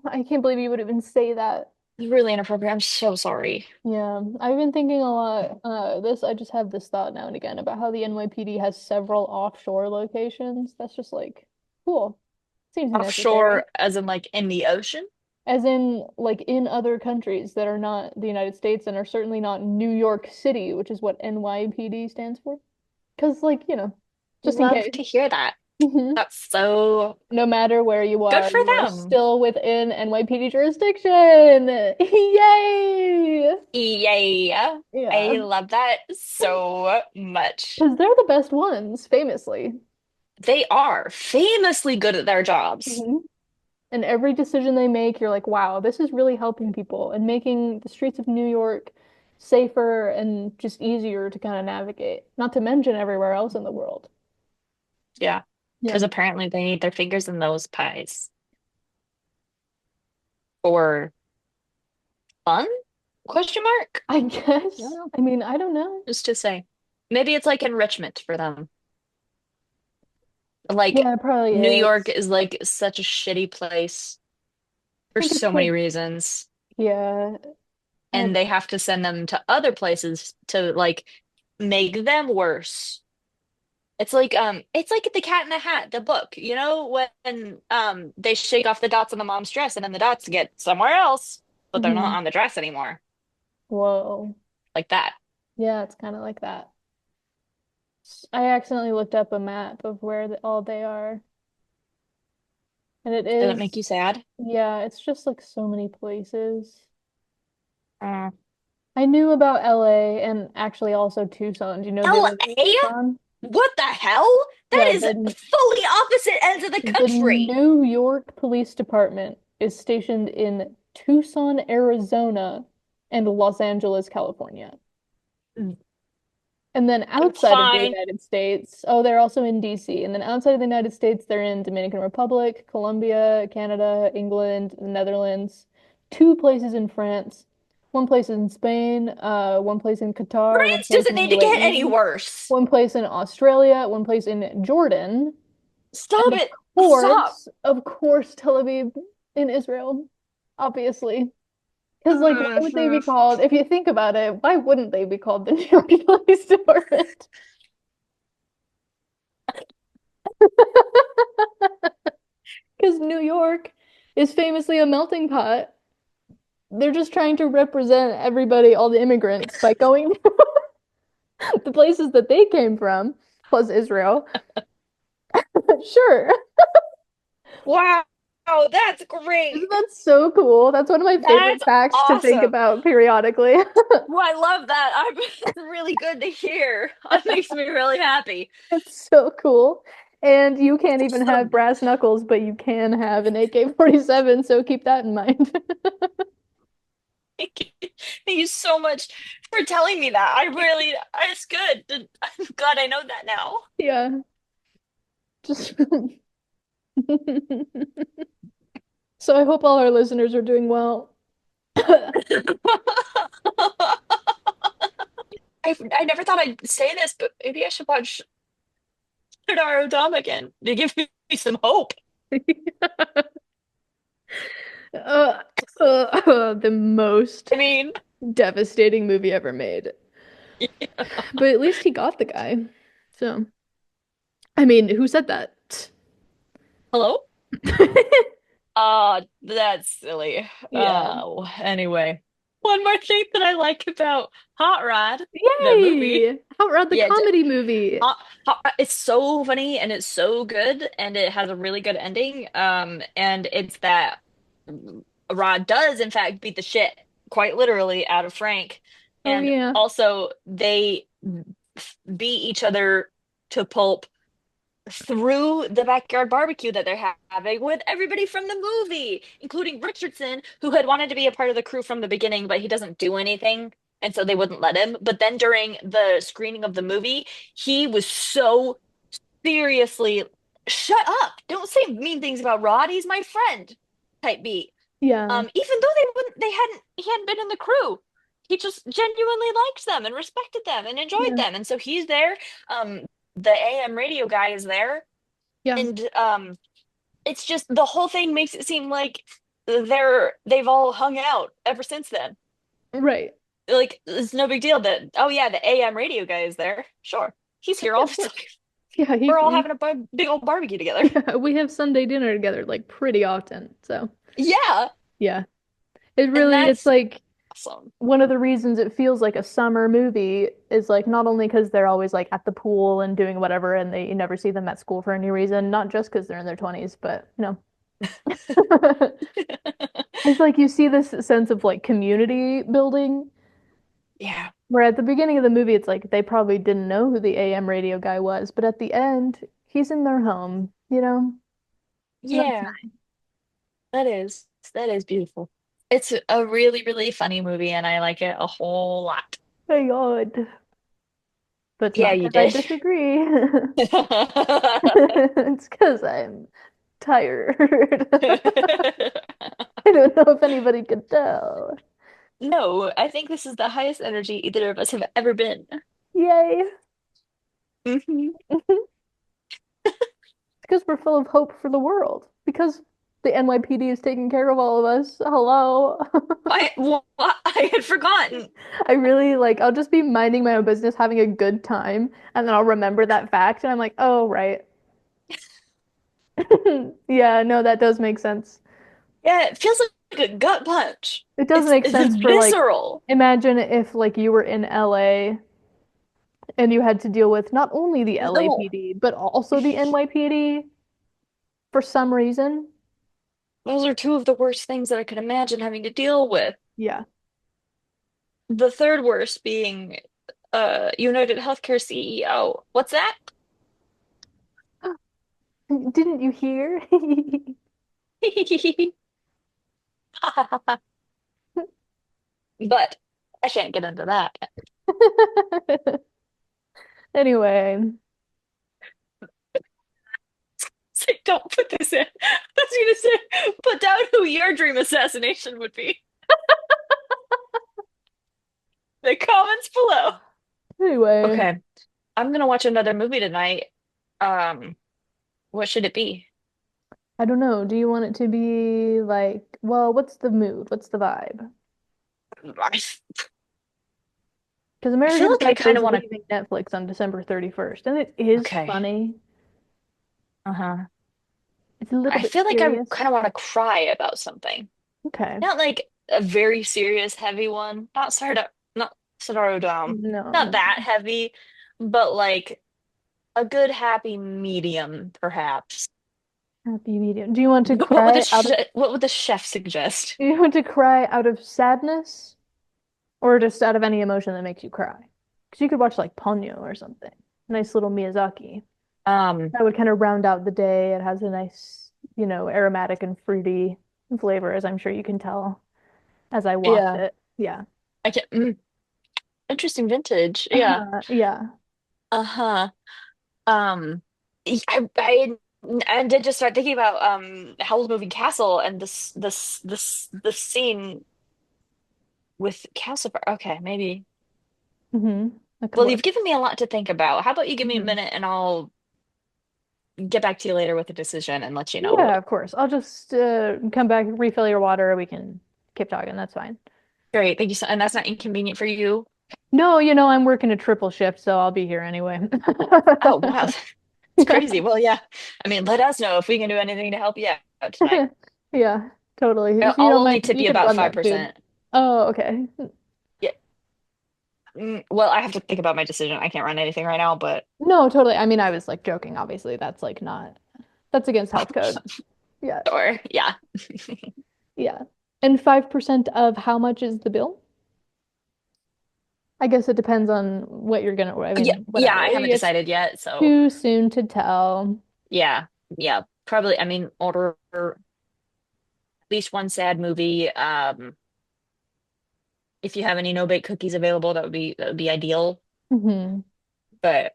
I can't believe you would even say that. It's really inappropriate. I'm so sorry. Yeah, I've been thinking a lot. I just have this thought now and again about how the NYPD has several offshore locations. That's just like cool. Seems necessary. Offshore, as in like in the ocean? As in, like in other countries that are not the United States and are certainly not New York City, which is what NYPD stands for. Because, like, just in Love case. to hear that. No That's so matter where good for you are them. still within NYPD jurisdiction. Yay! Yay. Yeah. I love that so much. Because they're the best ones, famously. They are famously good at their jobs. Mhm. And every decision they make, you're like, wow, this is really helping people and making the streets of New York safer and just easier to kind of navigate. Not to mention everywhere else in the world. Yeah. Yeah. Because apparently they need their fingers in those pies. For fun? Question mark? I I don't guess. know. I mean, I don't know. Just to say. Maybe it's like enrichment for them. Like Yeah, it probably New York is. is like such a shitty place I for think so it's many like, reasons. yeah, I And don't they know. have to send them to other places to like make them worse. It's like the Cat in the Hat, the book, you know, when they shake off the dots on the mom's dress and then the dots get somewhere else, but they're not Mhm. on the dress anymore. Whoa. Like that. Yeah, it's kind of like that. I accidentally looked up a map of where all they are, and it Does it make is, you sad? yeah, it's just like so many places. Uh, I knew about LA and actually also Tucson. Do you know they live in LA? Tucson? What the hell? That Yeah, is fully opposite ends of the the country. New York Police Department is stationed in Tucson, Arizona, and Los Angeles, California. And then I'm outside of the fine. United States, oh, they're also in DC. And then outside of the United States, they're in Dominican Republic, Colombia, Canada, England, the Netherlands, two places in France, one place in Spain, one place in Qatar, one France place doesn't in the need to get any UAE, worse. one place in Australia, one place in Jordan, and Stop it. Stop. of course, Tel Aviv in Israel, obviously. Because, like, why would they be Mhm. called, if you think about it, why wouldn't they be called the New York Police Department? Because New York is famously a melting pot. They're just trying to represent everybody, all the immigrants, by going to the places that they came from, plus Israel. Sure. Wow, that's great. Isn't that so cool? That's one of my favorite That's facts to think awesome. about periodically. Well, I love that. It's really good to hear. It makes me really happy. It's so cool. And you can't even have Awesome. brass knuckles, but you can have an AK-47, so keep that in mind. Thank you. Thank you so much for telling me that. It's good. I'm glad I know that now. Yeah, just so I hope all our listeners are doing well. I never thought I'd say this, but maybe I should watch Todaro Dom again to give me some hope. Uh, the most I mean, devastating movie ever made. But at least he got the guy. So, I mean, who said that? hello? That's silly. Yeah. Anyway. One more thing that I like about Hot Rod, the movie. Yay! Hot Rod the Yeah, comedy movie. it's so funny and it's so good and it has a really good ending. And it's that Rod does in fact beat the shit quite literally out of Frank. Oh And yeah. also they beat each other to pulp through the backyard barbecue that they're having with everybody from the movie, including Richardson, who had wanted to be a part of the crew from the beginning, but he doesn't do anything. And so they wouldn't let him. But then during the screening of the movie, he was so seriously, shut up. Don't say mean things about Rod. He's my friend type beat. Yeah. Even though he hadn't been in the crew. He just genuinely liked them and respected them and enjoyed Yeah. them. And so he's there. Um, the AM radio guy is there Yeah. and it's just the whole thing makes it seem like they've all hung out ever since then. Right. Like it's no big deal that oh yeah, the AM radio guy is there. Sure, he's here Yeah, all of the course. time. Yeah, We're all having a big old barbecue together. yeah, we have Sunday dinner together like pretty often. So, Yeah, yeah. It and really it's that's like awesome. one of the reasons it feels like a summer movie is like not only because they're always like at the pool and doing whatever and they you never see them at school for any reason, not just because they're in their 20s, but it's like you see this sense of like community building Yeah, where at the beginning of the movie it's like they probably didn't know who the AM radio guy was, but at the end he's in their home. And that's yeah, that is beautiful. It's a really really funny movie, and I like it a whole lot. my God. But it's Yeah, not you because I did. disagree. It's because I'm tired. I don't know if anybody could tell. No, I think this is the highest energy either of us have ever been. Yay. Mhm. Because we're full of hope for the world. Because the NYPD is taking care of all of us. Hello. I had forgotten. I really like, I'll just be minding my own business, having a good time, and then I'll remember that fact, and I'm like, oh, right. Yeah, no, that does make sense. Yeah, it feels like a gut punch. It does make It's sense for like, visceral. imagine if like you were in LA and you had to deal with not only the No, LAPD, but also the NYPD for some reason. those are two of the worst things that I could imagine having to deal with. Yeah. The third worst being United Healthcare CEO. What's that? Didn't you hear? But I shan't get into that. Anyway, Say, don't put this in. I was gonna say, put down who your dream assassination would be. The comments below. anyway, Okay, I'm gonna watch another movie tonight. Um, what should it be? I don't know. Do you want it to be like, well, what's the mood? What's the vibe? I, Because I feel American like I Psycho kind is of want to. leaving Netflix on December 31st, and it is Okay. funny. Uh-huh. It's a little I bit feel like I kind serious. of want to cry about something. Okay. Not like a very serious, heavy one. Not Sardo Dom. No, Not no. that heavy, but like a good happy medium, perhaps. Happy medium. Do you want to cry out of What would the chef suggest? do you want to cry out of sadness or just out of any emotion that makes you cry? Because you could watch like Ponyo or something. Nice little Miyazaki. Um, That would kind of round out the day. It has a nice aromatic and fruity flavor, as I'm sure you can tell as I watch yeah. it. Yeah. I can interesting vintage. Yeah. Yeah. Uh-huh. Um, I did just start thinking about Howl's Moving Castle and this scene with Calcifer. Okay, maybe. That could Well, you've work. given me a lot to think about. How about you give me a hmm minute and I'll get back to you later with a decision and let you know Yeah, what. of course. I'll just come back, refill your water. We can keep talking. That's fine. Great, thank you so. And that's not inconvenient for you. No, I'm working a triple shift, so I'll be here anyway. Oh, wow, it's Yeah. crazy. Well, yeah. I mean, let us know if we can do anything to help you out tonight. Yeah, totally. So, I'll only man, tip you you could about run that food. 5%. Oh, okay. Yeah. Well, I have to think about my decision. I can't run anything right now, but No, totally. I mean, I was like joking, obviously. That's like not, that's against health code. Yeah. sure. Yeah. Yeah. And 5% of how much is the bill? I guess it depends on what you're gonna, I Yeah, mean, yeah, whatever. I haven't It's decided yet, so too soon to tell. yeah. Yeah. Probably, I mean, order at least one sad movie. If you have any no-bake cookies available, that would be ideal. Hmm. But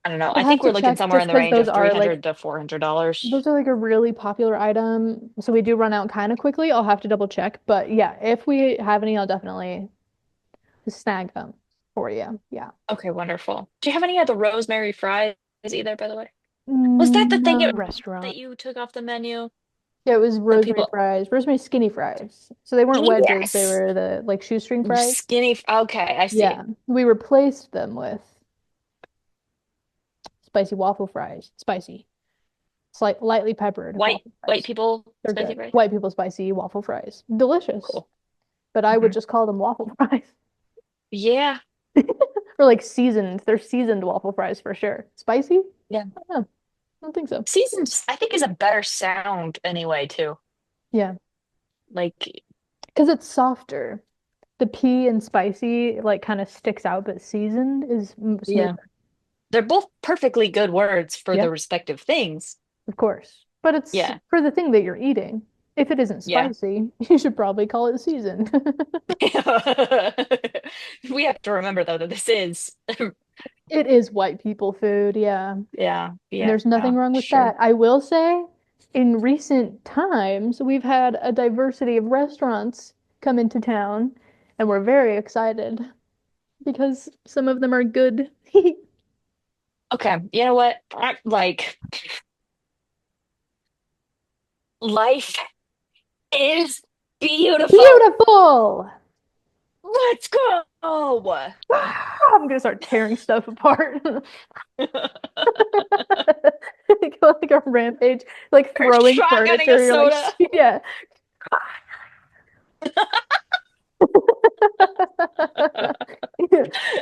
I don't know. I'll I have think to we're looking check somewhere just in the because range those of are like, 300 to $400. those are like a really popular item. So we do run out kind of quickly. I'll have to double check. But yeah, if we have any, I'll definitely snag them for you. Yeah. Okay, wonderful. Do you have any of the rosemary fries either, by the way? Was that the thing Not a restaurant. that you took off the menu Yeah, it was that rosemary people? fries, rosemary skinny fries. So they weren't wedges, they Yes. were the like shoestring fries. Skinny. Okay, I see. Yeah, we replaced them with spicy waffle fries. Spicy, lightly peppered White waffle white fries. people They're spicy good. fries. White people spicy waffle fries. Delicious. Cool. But I would Hmm. just call them waffle fries. Yeah. Or like seasoned. They're seasoned waffle fries for sure. Spicy? Yeah. I don't know. I don't think so. Seasons, I think, is a better sound anyway, too. Yeah, Like, because it's softer. The pea and spicy like kind of sticks out, but seasoned is yeah. smoother. They're both perfectly good words for Yeah. the respective things. Of course. But it's Yeah. for the thing that you're eating. If it isn't Yeah. spicy, you should probably call it seasoned. We have to remember though that this is It is white people food, yeah. yeah, And yeah, there's nothing wrong with sure. that. I will say, in recent times, we've had a diversity of restaurants come into town, and we're very excited because some of them are good. Okay, you know what? Like life is beautiful. Beautiful! Let's go. I'm gonna start tearing stuff apart. Go like a rampage, like We're throwing shotgunning a furniture. You're like, soda. yeah.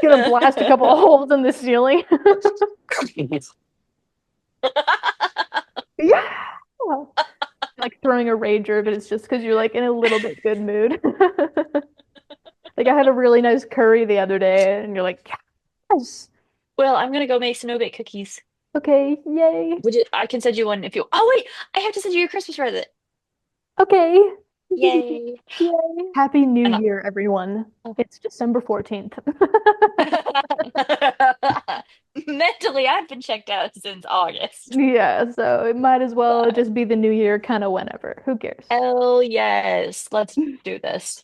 Gonna blast a couple of holes in the ceiling. Yeah. Like throwing a rager, but it's just because you're like in a little bit good mood. Like I had a really nice curry the other day, and you're like, yes. Well, I'm gonna go make some no-bake cookies. Okay, yay. Would you? I can send you one if you. Oh wait, I have to send you your Christmas present. Okay. Yay! Yay. Happy New And Year, everyone. oh. It's December 14th. Mentally, I've been checked out since August. Yeah, so it might as well But just be the new year kind of whenever. Who cares? hell yes, let's do this.